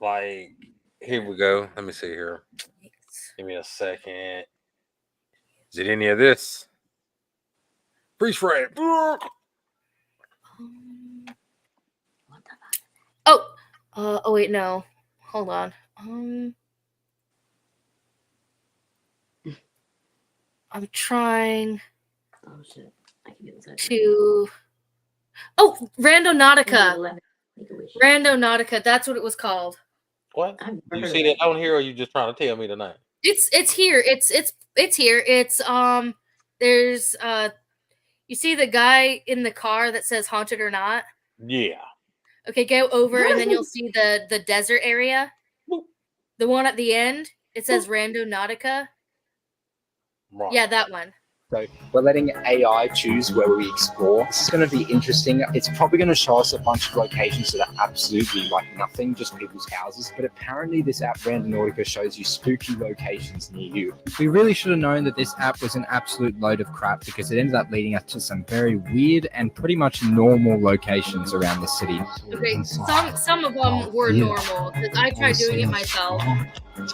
Like, here we go. Let me see here. Give me a second. Is it any of this? Freeze frame. Oh, wait, no. Hold on. I'm trying Oh shit! I can get inside. to. Oh, Randonautica. Randonautica. That's what it was called. What? You see that on here, or are you just trying to tell me tonight? It's here. It's here. It's there's you see the guy in the car that says haunted or not? Yeah. Okay, go over and then you'll see the desert area. The one at the end, it says Randonautica. Right. Yeah, that one. So we're letting AI choose where we explore. This is going to be interesting. It's probably going to show us a bunch of locations that are absolutely like nothing, just people's houses. But apparently this app, Randonautica, shows you spooky locations near you. We really should have known that this app was an absolute load of crap because it ended up leading us to some very weird and pretty much normal locations around the city. Okay, some of them were normal because I tried doing it myself,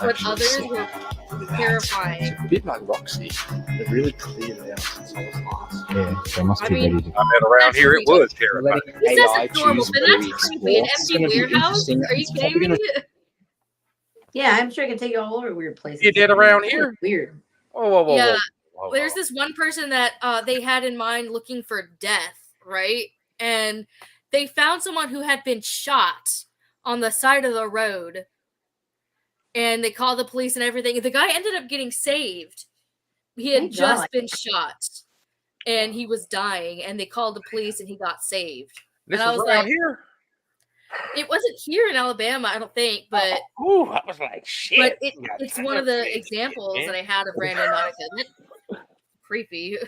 but others were terrifying. It's a bit like Roxy. They're really clear now since I was last. Yeah, they must be ready to go. I mean, around here it was terrifying. This isn't normal, but that's creepy. An empty warehouse? Are you kidding me? Yeah, I'm sure I can take you all over weird places. You did around here? Weird. Whoa. Yeah. Whoa. There's this one person that they had in mind looking for death, right? And they found someone who had been shot on the side of the road. And they called the police and everything. The guy ended up getting saved. He had just been shot. And he was dying. And they called the police and he got saved. This and I was was around like, here? It wasn't here in Alabama, I don't think. But I was like, shit. But it's one of the examples that I had of Randonautica. That's creepy.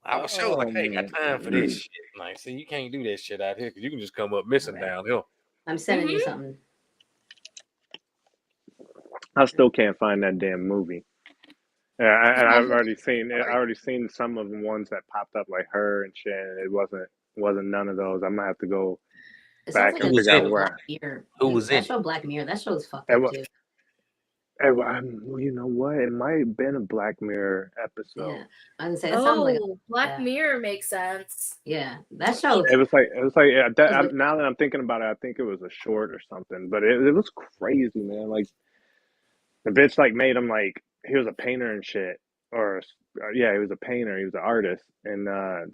I was so like, hey, got time for this shit. Like, see, you can't do that shit out here because you can just come up missing downhill. I'm sending you something. I still can't find that damn movie. Yeah, and I've already seen it. I already seen some of the ones that popped up like Her and shit. And it wasn't none of those. I'm gonna have to go back and figure out where. Who was in? That show Black Mirror. That show's fucked up too. You know what? It might have been a Black Mirror episode. Yeah, I was gonna say that sounds like Black Mirror makes sense. Yeah, that show. It was like now that I'm thinking about it, I think it was a short or something. But it was crazy, man. Like the bitch like made him like he was a painter and shit, or yeah, he was a painter. He was an artist, and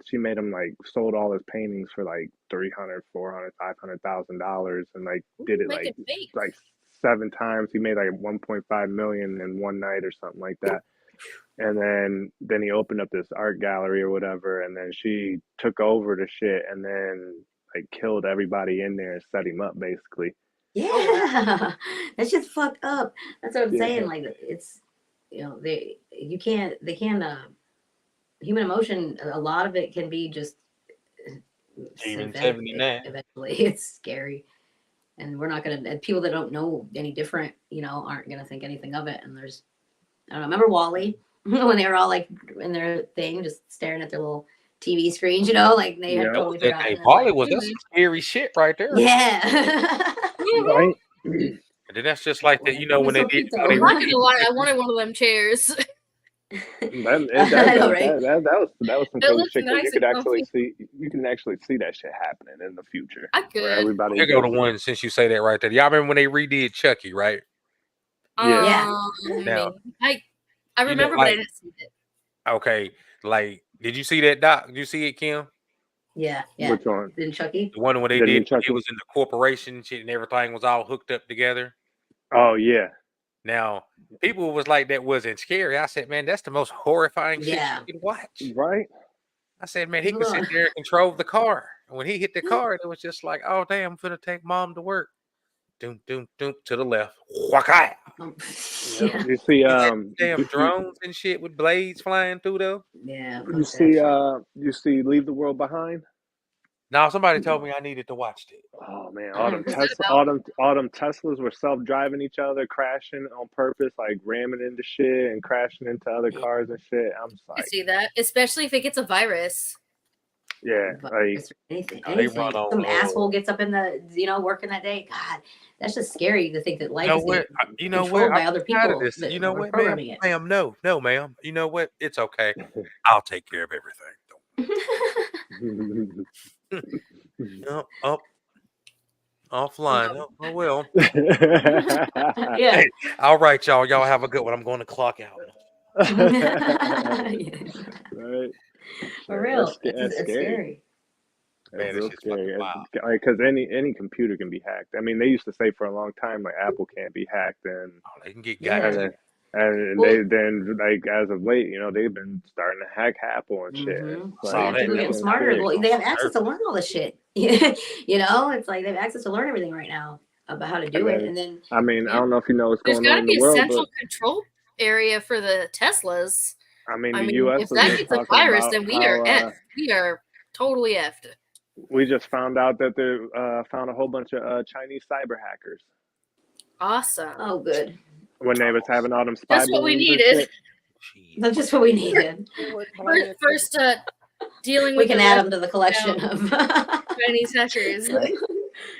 she made him like sold all his paintings for like $300,000, $400,000, $500,000, and like did it like 7 times. He made like 1.5 million in one night or something like that. And then he opened up this art gallery or whatever, and then she took over the shit and then like killed everybody in there and set him up basically. Yeah, that's just fucked up. That's what I'm saying. Like it's, you know, human emotion. A lot of it can be just even 79. Eventually, it's scary, and we're not gonna. And people that don't know any different, you know, aren't gonna think anything of it. And there's, I don't know. Remember Wall-E when they were all like in their thing, just staring at their little TV screens, you know, like they had totally forgotten. Hey, Wall-E was that's some scary shit right there. Yeah. Right. And then that's just like that, you know, when they did. I'm not gonna lie, I wanted one of them chairs. That was some cool shit. Nice, you can actually see that shit happening in the future. I could. Everybody. Here go the one since you say that right there. Y'all remember when they redid Chucky, right? Yeah. Now, I remember, but I didn't see it. Okay, like, did you see that, Doc? Did you see it, Kim? Yeah. Which one? Didn't Chucky? The one where they did. It was in the corporation shit, and everything was all hooked up together. Oh yeah. Now, people was like, that wasn't scary. I said, man, that's the most horrifying shit you can watch. Right. I said, man, he could sit there and control the car. And when he hit the car, it was just like, oh, damn, I'm finna take mom to work. Doom, doom, doom, to the left. Waka. Yeah. You see, damn drones and shit with blades flying through though. Yeah. You see Leave the World Behind? No, somebody told me I needed to watch it. Oh man, all them Teslas were self-driving each other, crashing on purpose, like ramming into shit and crashing into other cars and shit. I'm just like, I see that, especially if it gets a virus. Yeah, like anything. Some asshole gets up in the, you know, working that day. God, that's just scary to think that life is controlled by other people. You know what, ma'am? No, ma'am. You know what? It's okay. I'll take care of everything. Up, offline. Oh well. Yeah. Hey, all right, y'all. Y'all have a good one. I'm going to clock out. Right? For real, That's it's scary. scary. That's Man, this real shit's fucking scary. wild. Like, because any computer can be hacked. I mean, they used to say for a long time like Apple can't be hacked, and Oh, they can get Yeah. got and too. then, and Well- they then like as of late, they've been starting to hack Apple and shit. Mhm. Like, Saw Yeah, that. people That getting was smarter. big. Well, they have access to learn all this shit. It's like they have access to learn everything right now about how to do it. And then I mean, I don't know if you know what's There's going got on to in be the a world, central but control area for the Teslas. I mean, I the mean, U.S. if was that just gets a talking virus, about then we how are effed. We are totally effed. we just found out that they found a whole bunch of Chinese cyber hackers Awesome. oh, good. when they was having all them spy That's what we balloons and needed. shit. Shit. That's just what we needed. First, dealing We with can the add them to the collection now. of Chinese hackers. Right?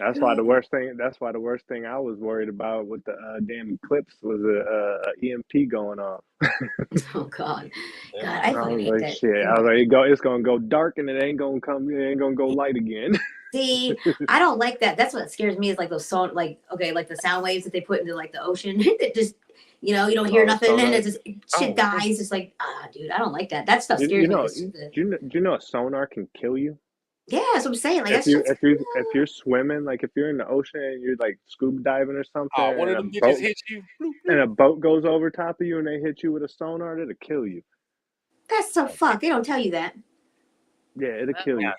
That's why the worst thing I was worried about with the damn eclipse was a EMP going off. Oh God, God, I I fucking was hate like, that. shit. I was like, it's gonna go dark and it ain't gonna go light again. See, I don't like that. That's what scares me is like those sound, like the sound waves that they put into like the ocean. That just, you don't hear nothing, and it just shit dies. It's like, dude, I don't like that. That stuff scares me. Do you know a sonar can kill you? Yeah, that's what I'm saying. Like if you're swimming, like if you're in the ocean and you're like scuba diving or something, One of and them bitches hit you. and a boat goes over top of you and they hit you with a sonar, it'll kill you. That's so fucked. They don't tell you that. Yeah, it'll kill you.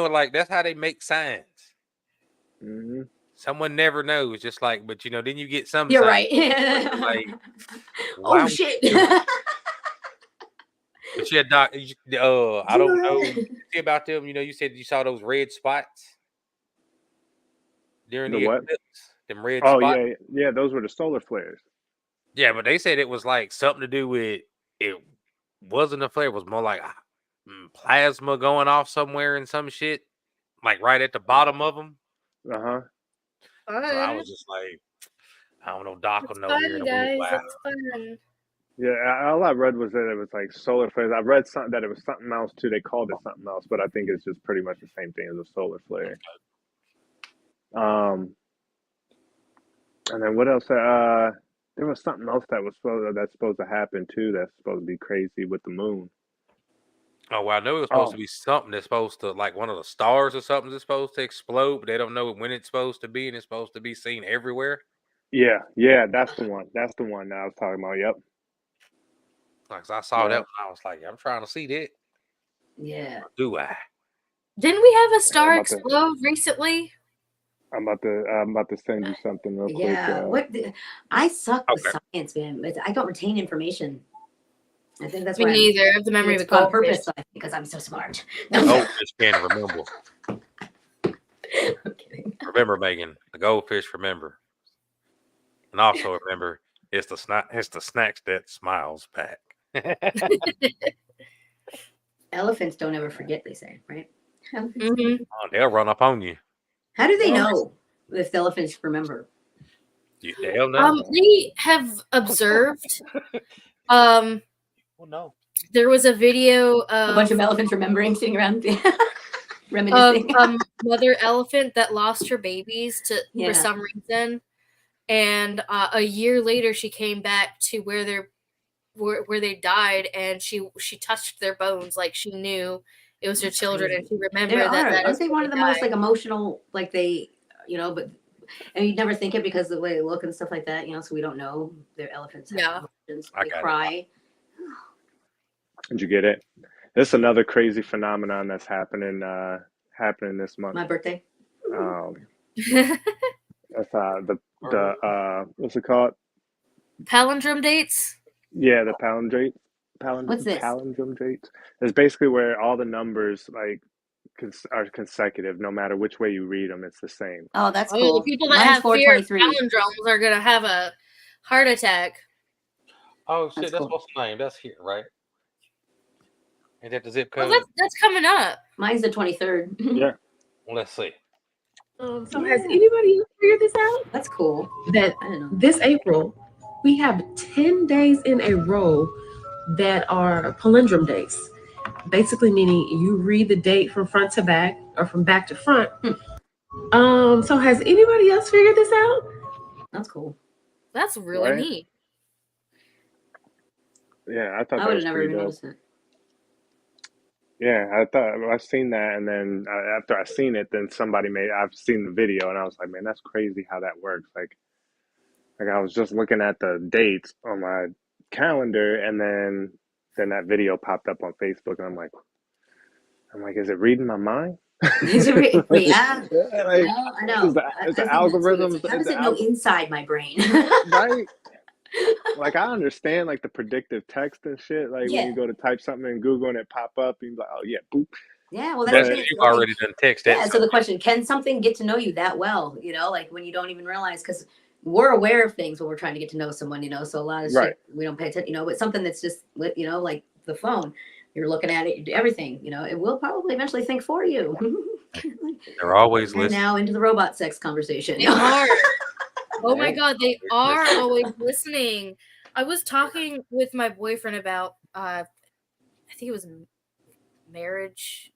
Like that's how they make signs. Mm-hmm. Someone never knows. Just like, but then you get some. You're signs right. like, oh shit. But yeah, Doc. I don't know about them. You said you saw those red spots during the what? eclipse. Them red Oh spots. yeah. Those were the solar flares. Yeah, but they said it was like something to do with it. Wasn't a flare. It was more like plasma going off somewhere and some shit, like right at the bottom of them. Uh huh. So I was just like, I don't know, Doc will know here in a guys, while. that's fun. Yeah, all I read was that it was like solar flares. I read something that it was something else too. They called it something else, but I think it's just pretty much the same thing as a solar flare. And then what else? There was something else that's supposed to happen too. That's supposed to be crazy with the moon. Oh, well, I know it was supposed to be something that's supposed to, like one of the stars or something that's supposed to explode, but they don't know when it's supposed to be, and it's supposed to be seen everywhere. Yeah, that's the one. That's the one that I was talking about. Yep. Like, I saw that one, I was like, I'm trying to see that. Yeah. Or do I? Didn't we have a star explode recently? I'm about to send you something real quick. Yeah. I suck with science, man. I don't retain information. I think that's why. Me neither. I have the memory of a on purpose, goldfish. because I'm so smart. The goldfish can't remember. I'm kidding. Remember, Megan, the goldfish remember. And also remember, it's the snacks that smiles back. Elephants don't ever forget, they say, right? Mm-hmm. Oh, they'll run up on you. How do they know if the elephants remember? They'll know. We have observed. Oh no. There was a video of A bunch of elephants remembering, sitting around reminiscing. Mother elephant that lost her babies for some reason, and a year later she came back to where they died, and she touched their bones, like she knew it was her children, and she remembered Aren't they one of the most like emotional, like they, but and you never think it because of the way they look and stuff like that, so we don't know they're elephants. Yeah, they cry. Did you get it? This is another crazy phenomenon that's happening this month. My birthday. That's the what's it called? Palindrome dates. Yeah, the palindrome. What's this? Palindrome dates. It's basically where all the numbers are consecutive, no matter which way you read them. It's the same. Oh, that's cool. The people that have fear of palindromes are gonna have a heart attack. Oh shit, that's what's the name? That's here, right? Ain't that the zip code? Well, that's coming up. Mine's the 23rd. Yeah. Well, let's see. So has anybody figured this out? That's cool. That this April, we have 10 days in a row that are palindrome days. Basically meaning you read the date from front to back or from back to front. So has anybody else figured this out? That's cool. That's really neat. Yeah, I thought I that would was have never pretty even dope. noticed it. Yeah, I thought I seen that, and then after I seen it, then I've seen the video, and I was like, man, that's crazy how that works. Like I was just looking at the dates on my calendar, and then that video popped up on Facebook, and I'm like, is it reading my mind? Yeah, Like, I know. is I the think that too. It's algorithm, like, how does it know inside my brain? right? Like I understand like the predictive text and shit. Like when Yeah. you go to type something in Google and it pop up, and you're like, oh yeah, boop. Yeah, well, that's But the thing. You already done text that. Yeah, so the question, can something get to know you that well? You know, like when you don't even realize, because we're aware of things when we're trying to get to know someone, you know, so a lot of right, shit we don't pay attention, you know, but something that's just, you know, like the phone, you're looking at it, you do everything, you know, it will probably eventually think for you. They're always And listening. now into the robot sex conversation. They are. Oh my Right. God, they are always listening. I was talking with my boyfriend about, I think it was marriage,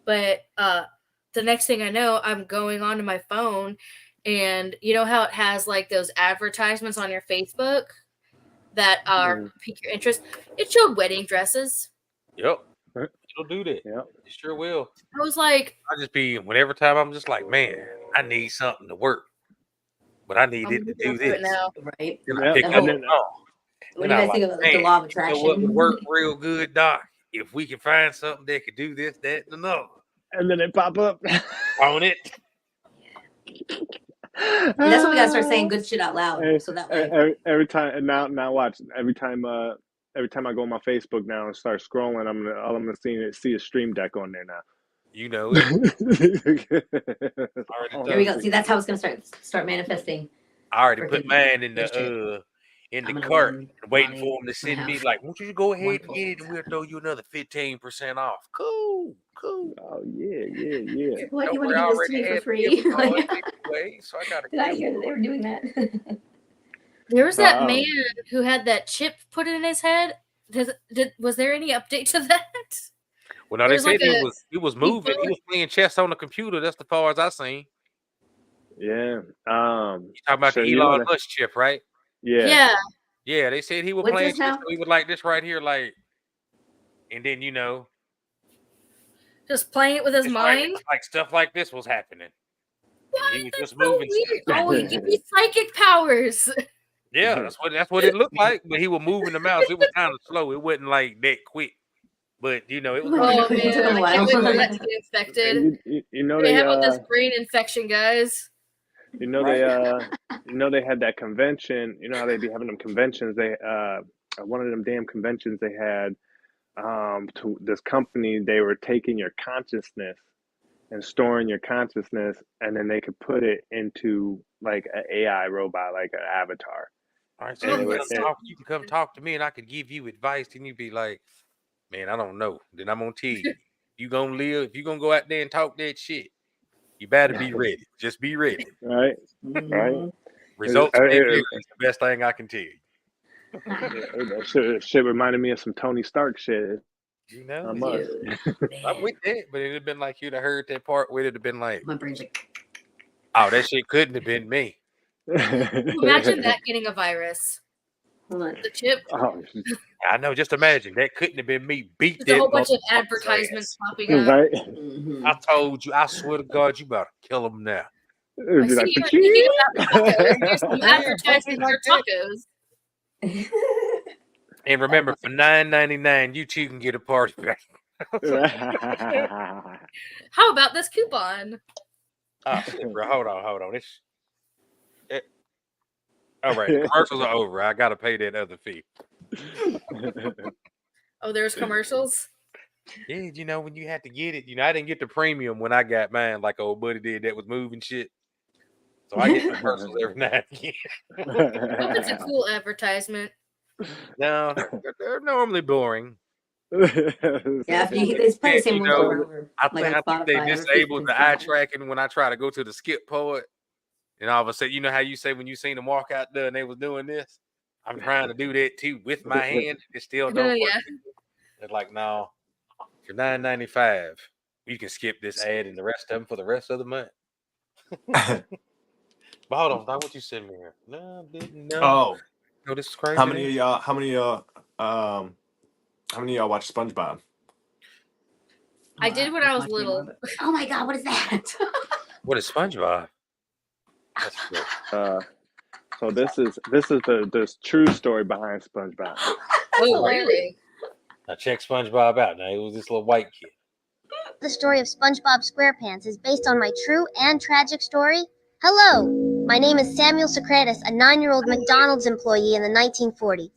but the next thing I know, I'm going onto my phone, and you know how it has like those advertisements on your Facebook that are pique your interest? It showed wedding dresses. Yep. Right. It'll do that. Yep. It sure will. I was like, I just be whenever time I'm just like, man, I need something to work, but I need I'm it to looking do for it this. now. Right. Then I Yep. pick The up And the whole, then phone. what Then do you I guys think like, of like, the man, law of you know what would attraction? work real good, Doc? If we can find something that could do this, that, and another. and then it pop up. On it. And that's when we gotta start saying good shit out loud, so that way. Every time, and now watch. Every time I go on my Facebook now and start scrolling, all I'm gonna see is Stream Deck on there now. You know it. There we go. See, that's how it's gonna start manifesting. I already put mine in the cart, waiting for them to send me like, won't you go ahead and get it, and we'll throw you another 15% off. Cool. Oh yeah. What, you want to give this to me for free? Anyway, so I gotta. Did I hear that they were doing that? There was that man who had that chip put in his head. Was there any update to that? Well, no, they said he was moving. He was playing chess on the computer. That's the far as I seen. Yeah. You talking about the you know Elon Musk chip, right? Yeah. Yeah, they said he was What's playing this chess. now? So he was like this right here, like, and then just playing it with his mind. Like stuff like this was happening. What? He was That's just moving. So weird. Oh, he give me psychic powers. Yeah, that's what it looked like. But he was moving the mouse. It was kind of slow. It wasn't like that quick. But it was. Oh man, I can't wait for that to get infected. You know they have all this brain infection, guys. You know they had that convention. You know how they be having them conventions. They one of them damn conventions they had to this company. They were taking your consciousness and storing your consciousness, and then they could put it into like an AI robot, like an avatar. All right, so you can come talk to me, and I could give you advice, and you'd be like, man, I don't know. Then I'm gonna tell you, you gonna live. If you gonna go out there and talk that shit, you better be ready. Just be ready. Right. Right. Results may vary. It's the best thing I can tell you. That shit reminded me of some Tony Stark shit. You know, I must. I'm with that, but it'd have been like you'd have heard that part where it'd have been like, my brain's like, oh, that shit couldn't have been me. Imagine that getting a virus. The chip. Oh, I know. Just imagine that couldn't have been me. Beat There's that a whole bunch of advertisements popping up. Right. I told you. I swear to God, you better kill them now. I see you thinking about tacos. Here's some advertising for tacos. And remember, for $9.99, you too can get a party pack. How about this coupon? Oh, bro, hold on. All right, commercials are over. I gotta pay that other fee. Oh, there's commercials. Yeah, when you had to get it, I didn't get the premium when I got mine, like old buddy did that was moving shit. So I get commercials every now and again. I hope it's a cool advertisement. No, they're normally boring. Yeah, it's probably the same ones over. I think they disabled the eye tracking when I try to go to the skip part. And all of a sudden, you know how you say when you seen them walk out there and they was doing this? I'm trying to do that too with my hand. It still don't work. Yeah. It's like, no, for $9.95, you can skip this ad and the rest of them for the rest of the month. But hold on, what you sent me here? No, didn't know. Oh, no, this is crazy. How many of y'all How many of y'all watch SpongeBob? I did when I was little. Oh my God, what is that? What is SpongeBob? That's cool. So this is the true story behind SpongeBob. Oh, really? Now check SpongeBob out. Now, it was this little white kid. The story of SpongeBob SquarePants is based on my true and tragic story. Hello, my name is Samuel Socrates, a 9-year-old McDonald's employee in the 1940s.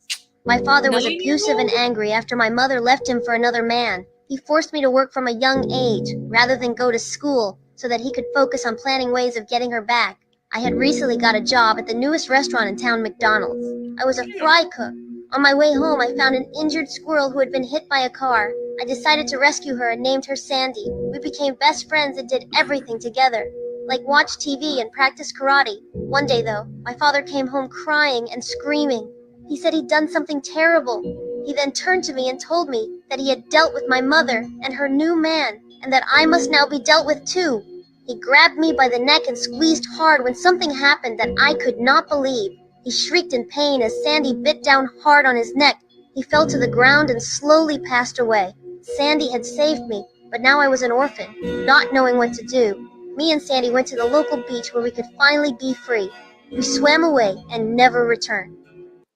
My father was abusive and angry after my mother left him for another man. He forced me to work from a young age, rather than go to school, so that he could focus on planning ways of getting her back. I had recently got a job at the newest restaurant in town, McDonald's. I was a fry cook. On my way home, I found an injured squirrel who had been hit by a car. I decided to rescue her and named her Sandy. We became best friends and did everything together, like watch TV and practice karate. One day, though, my father came home crying and screaming. He said he'd done something terrible. He then turned to me and told me that he had dealt with my mother and her new man, and that I must now be dealt with too. He grabbed me by the neck and squeezed hard when something happened that I could not believe. He shrieked in pain as Sandy bit down hard on his neck. He fell to the ground and slowly passed away. Sandy had saved me, but now I was an orphan, not knowing what to do. Me and Sandy went to the local beach where we could finally be free. We swam away and never returned.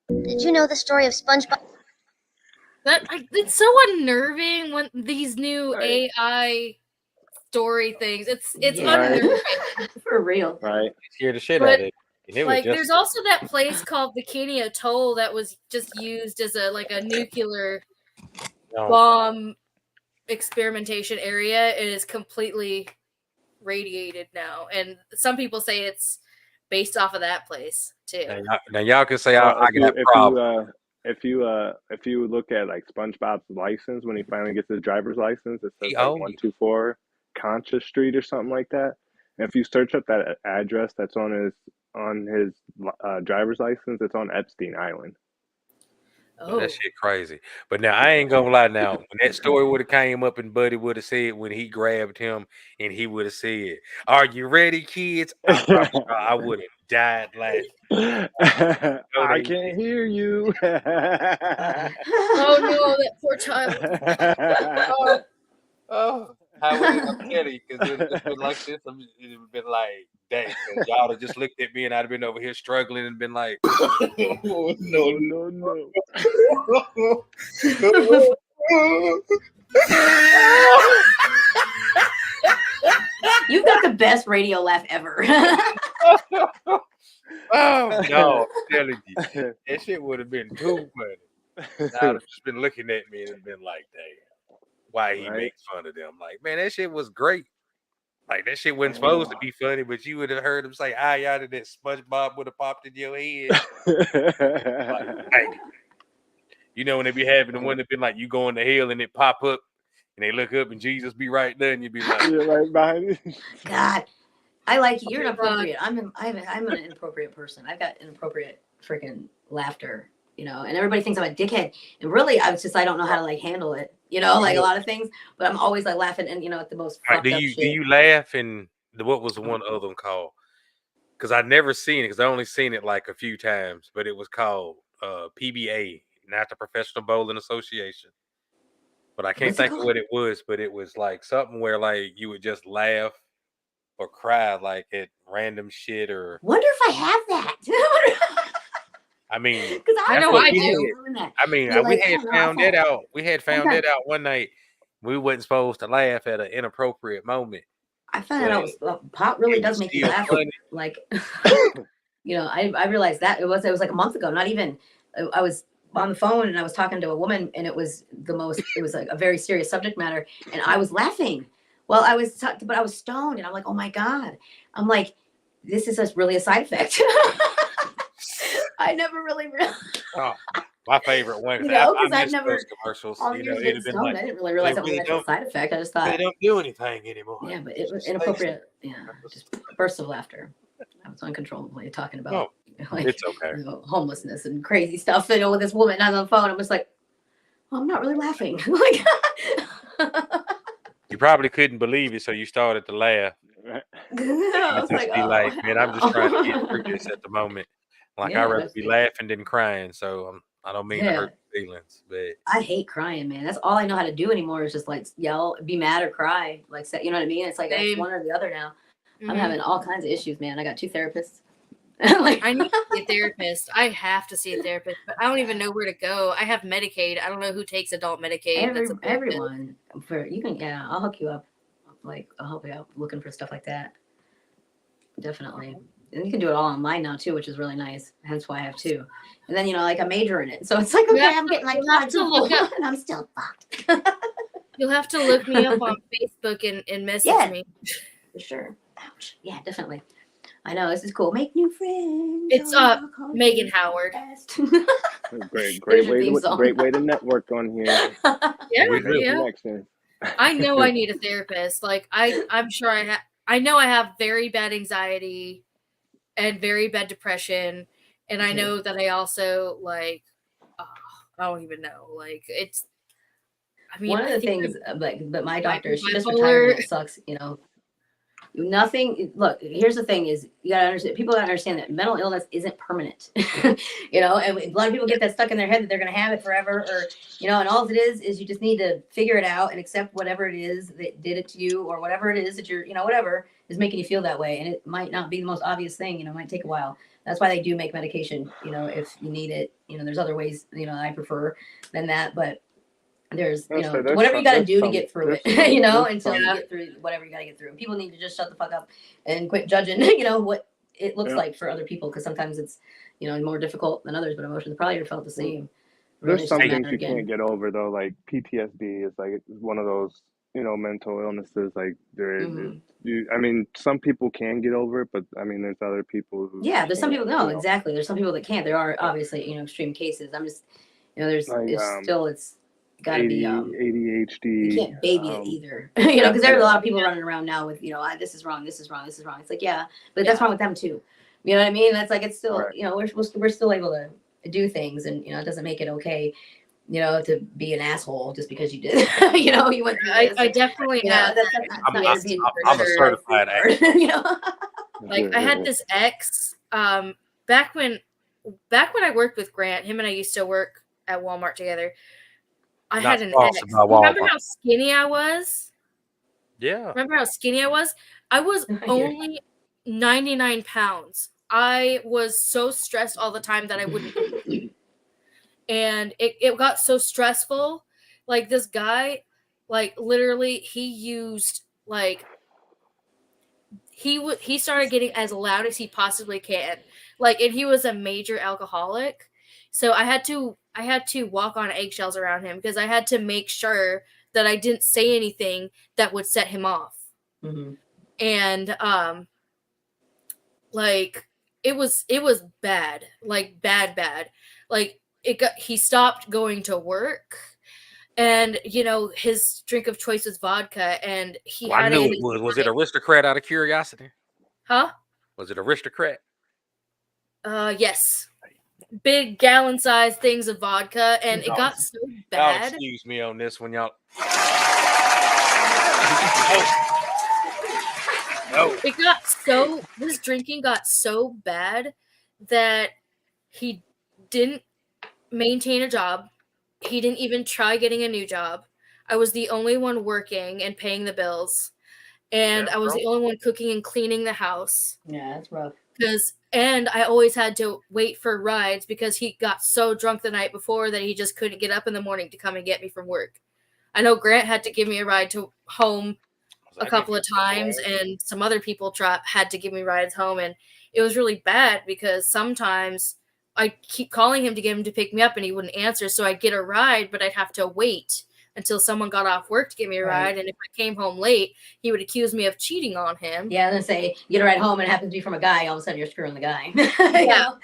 Did you know the story of SpongeBob? It's so unnerving when these new AI story things. It's unnerving. For real. Right. It scared the shit out of it. Like, there's also that place called Bikini Atoll that was just used as a nuclear bomb experimentation area. It is completely radiated now, and some people say it's based off of that place too. Now y'all can say I got a problem. If you look at like SpongeBob's license when he finally gets his driver's license, it says like 124 Concha Street or something like that. And if you search up that address that's on his driver's license, it's on Epstein Island. Oh. That shit crazy. But now I ain't gonna lie. Now when that story would have came up and Buddy would have said when he grabbed him and he would have said, "Are you ready, kids?" I would have died laughing. I can't hear you. Oh no, that poor child. I would have tell you because it would have been like this. It would have been like, dang, y'all have just looked at me and I'd have been over here struggling and been like, no. You've got the best radio laugh ever. Oh no, I'm telling you, that shit would have been too funny. I'd have just been looking at me and been like, damn, why he makes fun of them? Like, man, that shit was great. Like, that shit wasn't supposed to be funny, but you would have heard him say, yada, that SpongeBob would have popped in your head. Like, you know, when they be having the one that been like, you go in the hill and it pop up and they look up and Jesus be right there and you be like, you're right behind you. God, I like you. You're inappropriate. I'm an inappropriate person. I've got inappropriate freaking laughter, you know, and everybody thinks I'm a dickhead. And really, I don't know how to like handle it, you know, like a lot of things, but I'm always like laughing and, you know, at the most fucked up shit. Do you laugh and what was the one other one called? Because I never seen it because I only seen it like a few times, but it was called PBA, not the Professional Bowling Association. But I can't think of what it was, but it was like something where like you would just laugh or cry like at random shit or. Wonder if I have that. I mean, because I know I do. I mean, we had found that out. We had found that out one night. We wasn't supposed to laugh at an inappropriate moment. I found out pop really does make you laugh. Like, you know, I realized that it was like a month ago. Not even. I was on the phone and I was talking to a woman and it was like a very serious subject matter and I was laughing. Well, but I was stoned and I'm like, oh my God. I'm like, this is just really a side effect. I never really realized. Oh, my favorite one. You know, because I've never commercials. You know, it'd been like, I didn't really realize that was an actual side effect. I just thought they don't do anything anymore. Yeah, but it was inappropriate. Yeah, just bursts of laughter. I was uncontrollably talking about like, it's okay. You know, homelessness and crazy stuff. You know, with this woman on the phone, I was like, well, I'm not really laughing. Like, you probably couldn't believe it, so you started to laugh. I was like, man, I'm just trying to get through this at the moment. Like, I'd rather be laughing than crying, so I don't mean to hurt feelings, but I hate crying, man. That's all I know how to do anymore is just like yell, be mad or cry. Like, you know what I mean? It's like it's one or the other now. I'm having all kinds of issues, man. I got 2 therapists. Like, I need to see a therapist. I have to see a therapist, but I don't even know where to go. I have Medicaid. I don't know who takes adult Medicaid. Everyone. You can, yeah, I'll hook you up. Like, I'll help you out looking for stuff like that. Definitely. And you can do it all online now too, which is really nice. Hence why I have 2. And then, you know, like I major in it. So it's like, okay, I'm getting like and I'm still fucked. You'll have to look me up on Facebook and message me. For sure. Ouch. Yeah, definitely. I know, this is cool. Make new friends. It's Megan Howard. Great way to network on here. Yeah. I know I need a therapist. Like I'm sure I know I have very bad anxiety and very bad depression, and I know that I also like I don't even know. Like it's. I mean, one of the things, but my doctor, she just retired. And it sucks, you know. Nothing. Look, here's the thing: is you gotta understand. People gotta understand that mental illness isn't permanent. You know, and a lot of people get that stuck in their head that they're gonna have it forever, or you know. And all it is you just need to figure it out and accept whatever it is that did it to you, or whatever it is that you're, you know, whatever is making you feel that way. And it might not be the most obvious thing. You know, it might take a while. That's why they do make medication. You know, if you need it. You know, there's other ways. You know, I prefer than that, but. There's, you know, whatever you got to do to get through it, you know, until you get through whatever you got to get through. And people need to just shut the fuck up and quit judging, you know, what it looks like for other people. Because sometimes it's, you know, more difficult than others, but emotions probably felt the same. There's some things you can't get over though, like PTSD is like one of those, you know, mental illnesses. Like I mean, some people can get over it, but I mean, there's other people who. Yeah, there's some people. No, exactly. There's some people that can't. There are obviously, you know, extreme cases. I'm just, you know, there's like, it's gotta be ADHD. You can't baby it either, you know, because there's a lot of people running around now with, you know, this is wrong. It's like, yeah, but that's wrong with them too. You know what I mean? That's like, it's still, you know, we're still able to do things, and you know, it doesn't make it okay, you know, to be an asshole just because you did. You know, you went through this. I definitely have. I'm a certified actor. You know, like I had this ex back when I worked with Grant. Him and I used to work at Walmart together. I had an ex. Remember how skinny I was? Yeah. Remember how skinny I was? I was only 99 pounds. I was so stressed all the time that I wouldn't eat. And it got so stressful. Like this guy, like literally he used like he started getting as loud as he possibly can. Like, and he was a major alcoholic. So I had to walk on eggshells around him because I had to make sure that I didn't say anything that would set him off. Mm-hmm. And like it was bad, like bad. Like he stopped going to work, and you know his drink of choice was vodka, and I knew it was. Was it Aristocrat out of curiosity? Huh? Was it Aristocrat? Yes. Big gallon-sized things of vodka, and it got so bad. Y'all excuse me on this one, y'all. No. His drinking got so bad that he didn't maintain a job. He didn't even try getting a new job. I was the only one working and paying the bills, and I was the only one cooking and cleaning the house. Yeah, that's rough. And I always had to wait for rides because he got so drunk the night before that he just couldn't get up in the morning to come and get me from work. I know Grant had to give me a ride to home a couple of times, and some other people had to give me rides home, and it was really bad because sometimes I'd keep calling him to get him to pick me up and he wouldn't answer, so I'd get a ride, but I'd have to wait until someone got off work to give me a ride. And if I came home late, he would accuse me of cheating on him. Yeah, and then say you get a ride home and it happens to be from a guy, all of a sudden you're screwing the guy. Yeah. You know?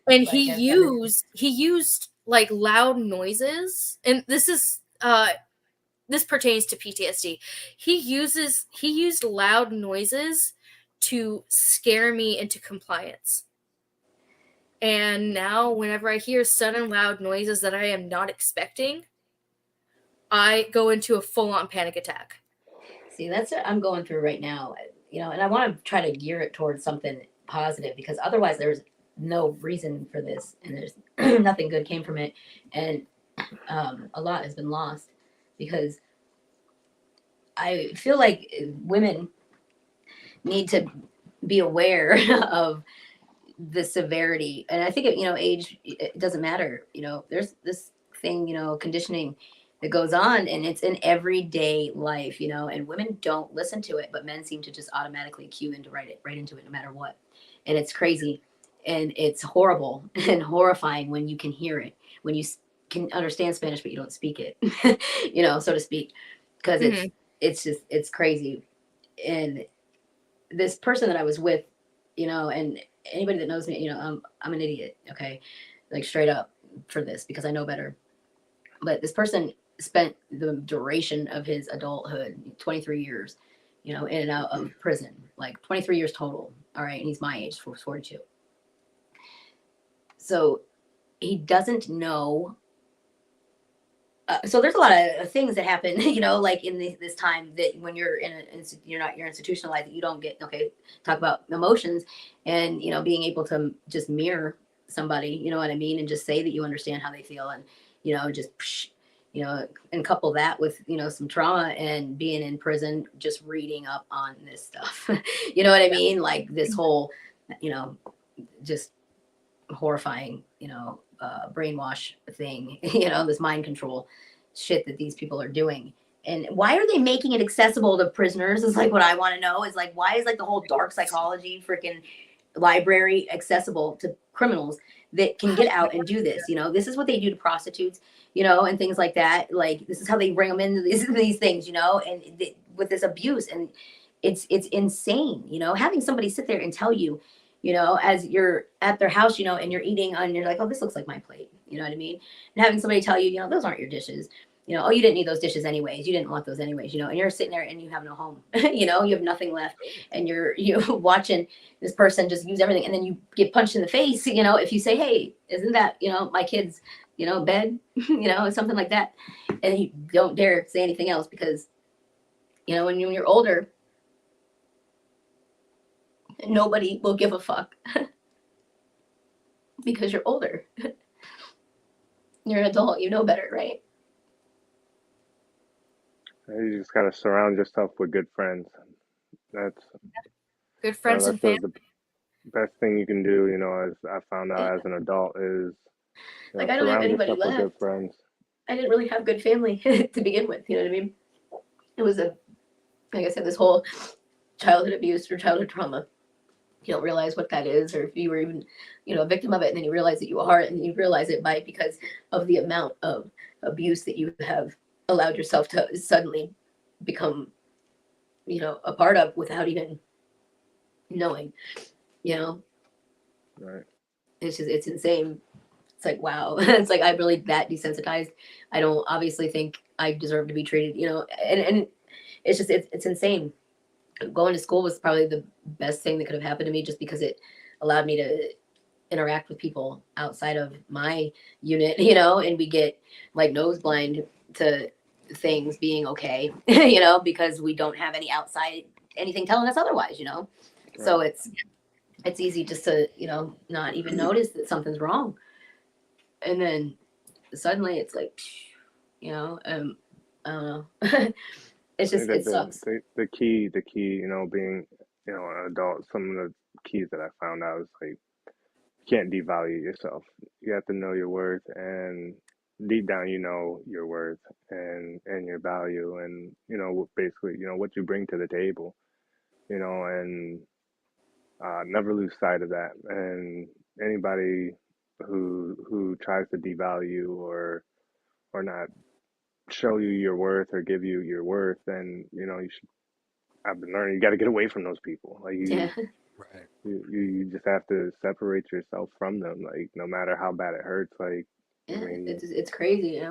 And he used like loud noises, and this pertains to PTSD. He used loud noises to scare me into compliance. And now whenever I hear sudden loud noises that I am not expecting, I go into a full-on panic attack. See, that's what I'm going through right now, you know, and I want to try to gear it towards something positive because otherwise there's no reason for this and there's nothing good came from it. And a lot has been lost because I feel like women need to be aware of the severity. And I think, age, it doesn't matter. There's this thing, conditioning that goes on, and it's in everyday life, and women don't listen to it, but men seem to just automatically cue into right into it no matter what. And it's crazy. And it's horrible and horrifying when you can hear it, when you can understand Spanish, but you don't speak it, so to speak, because it's crazy. And this person that I was with, and anybody that knows me, I'm an idiot. Okay. Like straight up for this because I know better. But this person spent the duration of his adulthood, 23 years, in and out of prison, like 23 years total. All right. And he's my age, 42. So he doesn't know. So there's a lot of things that happen, like in this time that when you're you're institutionalized, that you don't get, talk about emotions and, being able to just mirror somebody, you know what I mean? And just say that you understand how they feel and, just, and couple that with, some trauma and being in prison, just reading up on this stuff, you know what I mean? Like this whole, just horrifying, brainwash thing, this mind control shit that these people are doing. And why are they making it accessible to prisoners is like what I want to know. Is like, why is like the whole dark psychology freaking library accessible to criminals that can get out and do this? This is what they do to prostitutes, and things like that. Like this is how they bring them into these things, and with this abuse. And it's insane, having somebody sit there and tell you, as you're at their house, and you're eating and you're like, oh, this looks like my plate. You know what I mean? And having somebody tell you, those aren't your dishes. Oh, you didn't need those dishes anyways. You didn't want those anyways, and you're sitting there and you have no home, you have nothing left. And you're watching this person just use everything. And then you get punched in the face, if you say, hey, isn't that, my kid's, bed, something like that. And you don't dare say anything else because, when you're older, nobody will give a fuck because you're older. You're an adult, you know better, right? You just gotta surround yourself with good friends. That's good friends and family. The best thing you can do, as I found out as an adult, is I don't have anybody left. Good friends. I didn't really have good family to begin with. You know what I mean? It was like I said, this whole childhood abuse or childhood trauma. You don't realize what that is, or if you were even, a victim of it, and then you realize that you are, and you realize it because of the amount of abuse that you have allowed yourself to suddenly become, a part of without even knowing, Right. It's insane. It's like, wow. It's like, I'm really that desensitized. I don't obviously think I deserve to be treated, and it's just, it's insane. Going to school was probably the best thing that could have happened to me, just because it allowed me to interact with people outside of my unit, and we get like nose blind to things being okay, because we don't have any outside anything telling us otherwise, Right. So it's easy just to, not even notice that something's wrong. And then suddenly it's like, I don't know. It's just, it sucks. The key, being, an adult, some of the keys that I found out is like, you can't devalue yourself. You have to know your worth, and deep down, your worth and your value, and, basically, what you bring to the table, and never lose sight of that. And anybody who tries to devalue or not show you your worth or give you your worth, then you should. I've been learning you got to get away from those people. Like Right. you just have to separate yourself from them. Like no matter how bad it hurts. Like I mean, it's crazy,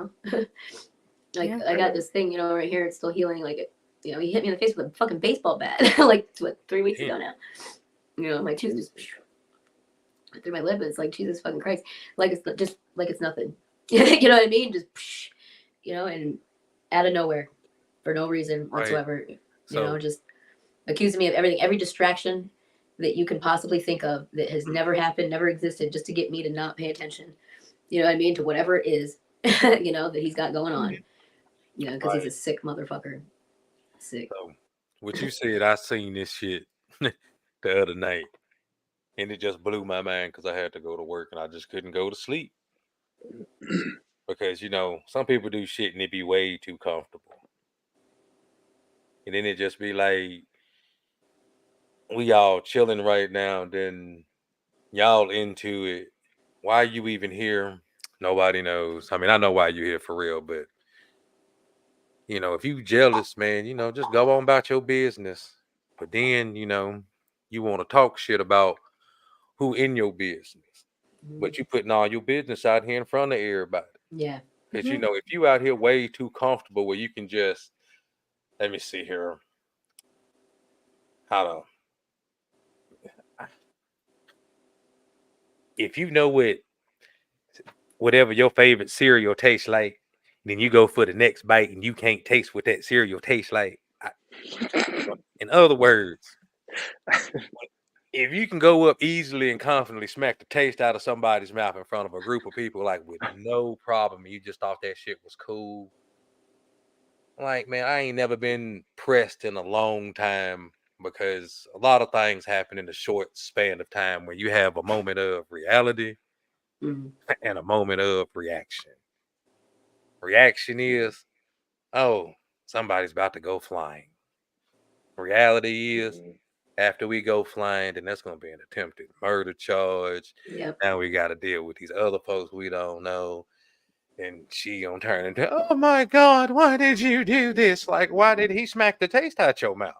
Like I got this thing, right here. It's still healing. Like he hit me in the face with a fucking baseball bat. Like 3 weeks ago now. My tooth just through my lip. It's like, Jesus fucking Christ. Like it's just like it's nothing. You know what I mean? Just and out of nowhere for no reason whatsoever. Right. Just accusing me of everything, every distraction that you can possibly think of that has never happened, never existed, just to get me to not pay attention. You know what I mean? To whatever it is. you know, that he's got going on. You know, because he's a sick motherfucker. Sick. So, what you said, I seen this shit the other night, and it just blew my mind because I had to go to work and I just couldn't go to sleep because some people do shit and it be way too comfortable, and then it just be like we all chilling right now, then y'all into it. Why are you even here? Nobody knows. I mean, I know why you're here for real, but if you jealous, man, just go on about your business. But then, you want to talk shit about who in your business, but you putting all your business out here in front of everybody. Yeah. Because if you out here way too comfortable where you can just, let me see here, how to, if you know whatever your favorite cereal tastes like, then you go for the next bite and you can't taste what that cereal tastes like. In other words, if you can go up easily and confidently smack the taste out of somebody's mouth in front of a group of people, like with no problem, you just thought that shit was cool. Like, man, I ain't never been pressed in a long time because a lot of things happen in a short span of time when you have a moment of reality and a moment of reaction. Reaction is, oh, somebody's about to go flying. Reality is, after we go flying, then that's going to be an attempted murder charge. Yep. Now we got to deal with these other folks we don't know. And she gonna turn into, oh my God, why did you do this? Like, why did he smack the taste out your mouth?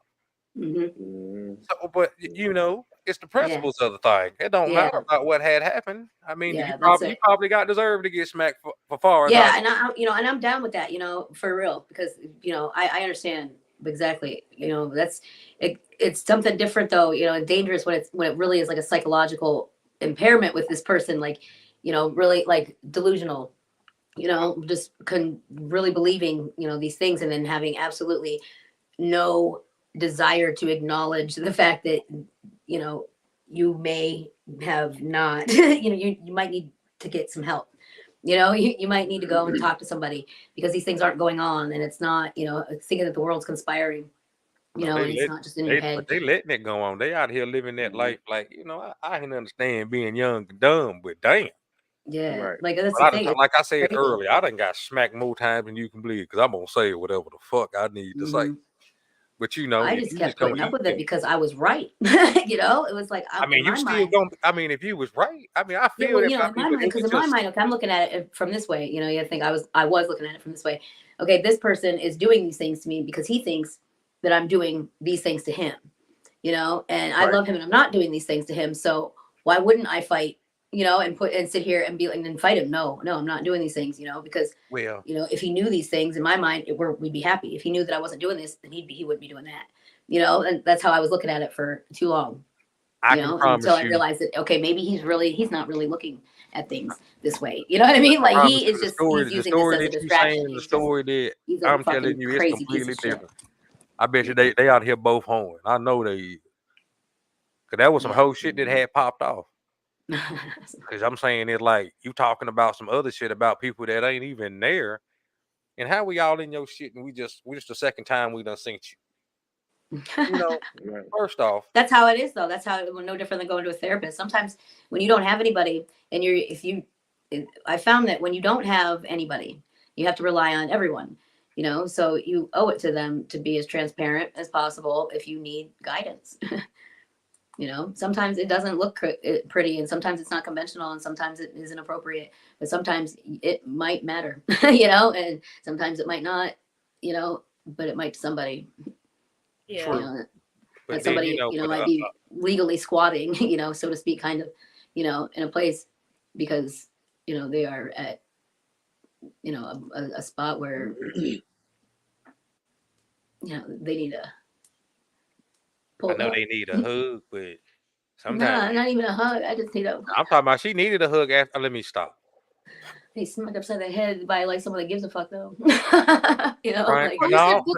So, but it's the principles of the thing. It don't matter about what had happened. I mean, you probably got deserved to get smacked for far. Yeah, and I'm down with that, for real, because I understand exactly. That's it's something different though, and dangerous when it really is like a psychological impairment with this person, like, really like delusional, just really believing, these things and then having absolutely no desire to acknowledge the fact that, you may have not, you might need to get some help. You might need to go and talk to somebody because these things aren't going on and it's not, it's thinking that the world's conspiring, and it's not just in your head. But they letting it go on. They out here living that life like, I can understand being young and dumb, but damn. Yeah, right. like that's the thing. Like I said earlier, I done got smacked more times than you can believe because I'm gonna say whatever the fuck I need to say. But I just kept putting up with it because I was right. It was like you still don't. I mean, if you was right, I mean, I feel in my mind, because in my mind, okay, I'm looking at it from this way. You think I was looking at it from this way. Okay, this person is doing these things to me because he thinks that I'm doing these things to him. And I love him and I'm not doing these things to him. So why wouldn't I fight? And sit here and be like, and fight him. No, I'm not doing these things, because, if he knew these things in my mind, we'd be happy. If he knew that I wasn't doing this, then he wouldn't be doing that, and that's how I was looking at it for too long, until I realized that, okay, maybe he's not really looking at things this way. You know what I mean? Like he is just, he's using this as a distraction. The story that I'm telling you is completely different. I bet you they out here both home. I know they is. Cause that was some whole shit that had popped off. Because I'm saying it like you talking about some other shit about people that ain't even there, and how we all in your shit, and we just the second time we done seen you. First off, that's how it is though. That's how it was no different than going to a therapist. Sometimes when you don't have anybody, and I found that when you don't have anybody, you have to rely on everyone. So you owe it to them to be as transparent as possible if you need guidance. Sometimes it doesn't look pretty, and sometimes it's not conventional, and sometimes it isn't appropriate, but sometimes it might matter, and sometimes it might not, but it might to somebody. Yeah. But somebody, might be legally squatting, so to speak, kind of, in a place because, they are at, a spot where, they need a. I know they need a hug, but sometimes not even a hug. I just need a. I'm talking about she needed a hug. After, let me stop. They smacked upside the head by like someone that gives a fuck though. Right.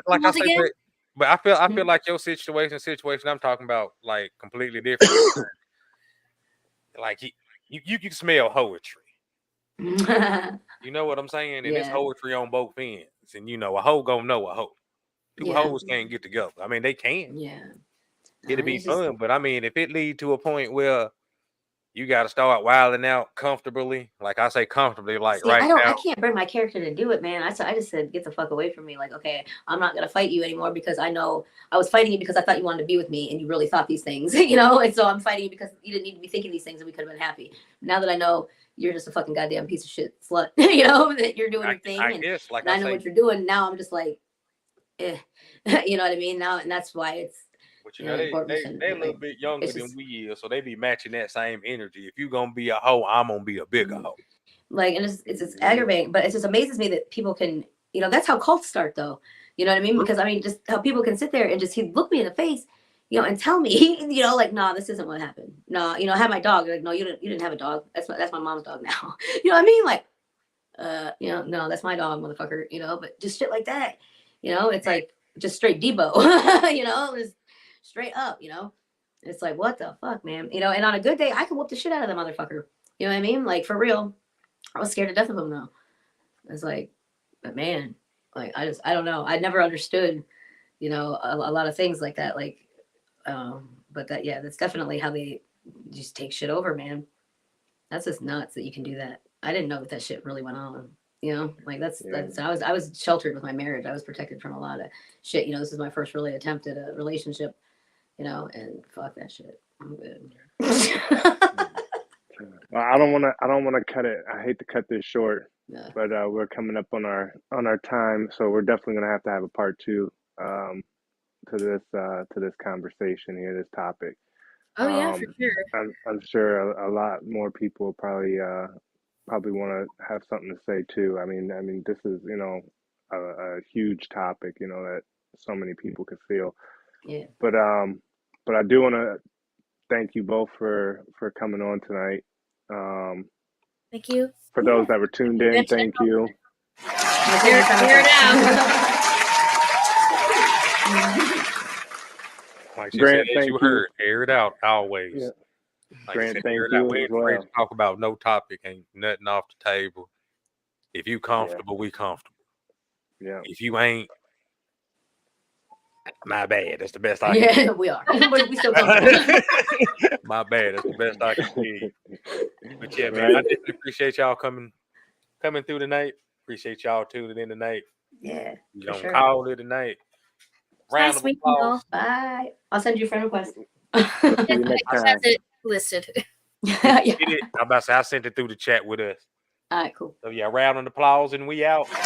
Like I said, but I feel like your situation I'm talking about like completely different. Like you can smell poetry. You know what I'm saying? And it's poetry on both ends. And you know, a hoe gonna know a hoe. Two hoes can't get together. I mean, they can. Yeah. It'll be fun, but I mean, if it lead to a point where you got to start wilding out comfortably, like I say, comfortably, like right now. I can't bring my character to do it, man. I just said, get the fuck away from me. Like, okay, I'm not gonna fight you anymore because I know I was fighting you because I thought you wanted to be with me and you really thought these things, you know. And so I'm fighting you because you didn't need to be thinking these things and we could have been happy. Now that I know you're just a fucking goddamn piece of shit slut, you know, that you're doing your thing, and I know what you're doing. Now I'm just like, you know what I mean? Now, and that's why it's. But you know, they're a little bit younger than we are, so they be matching that same energy. If you gonna be a hoe, I'm gonna be a bigger hoe. Like, and it's aggravating, but it just amazes me that people can, you know, that's how cults start, though. You know what I mean? Because I mean, just how people can sit there and just look me in the face, you know, and tell me, you know, like, nah, this isn't what happened. No, you know, I had my dog. Like, no, you didn't have a dog. That's my mom's dog now. You know what I mean? Like, you know, no, that's my dog, motherfucker. You know, but just shit like that. You know, it's like just straight Debo. You know, it's straight up. You know, it's like, what the fuck, man. You know, and on a good day, I can whoop the shit out of the motherfucker. You know what I mean? Like, for real. I was scared to death of him though. It's like, but man, like I don't know. I never understood, you know, a lot of things like that. Like, but that's definitely how they just take shit over, man. That's just nuts that you can do that. I didn't know that shit really went on. You know, like that's I was sheltered with my marriage. I was protected from a lot of shit. You know, this is my first really attempt at a relationship. You know, and fuck that shit. I'm good. Well, I don't want to cut it. I hate to cut this short, but we're coming up on our time, so we're definitely gonna have to have a part 2 to this conversation here, this topic. Oh yeah, for sure. I'm sure a lot more people probably want to have something to say too. I mean, this is, you know, a huge topic, you know, that so many people could feel. Yeah. But I do want to thank you both for coming on tonight. Thank you. For those that were tuned in, thank you. Hear it out. Like Grant, said, you heard, air it out always. Yeah. Like Grant, said, thank you you. We ain't afraid to talk about no topic, ain't nothing off the table. If you comfortable, we comfortable. Yeah. If you ain't, my bad. That's the best I can. Yeah, we are. We still comfortable. My bad. That's the best I can be. But yeah, man, I definitely appreciate y'all coming through tonight. Appreciate y'all tuning in tonight. Yeah. You don't call it tonight. Round of applause. Bye. I'll send you a friend request. I have it listed. I'm about to say I sent it through the chat with us. All right, cool. So yeah, round of applause and we out. Peace.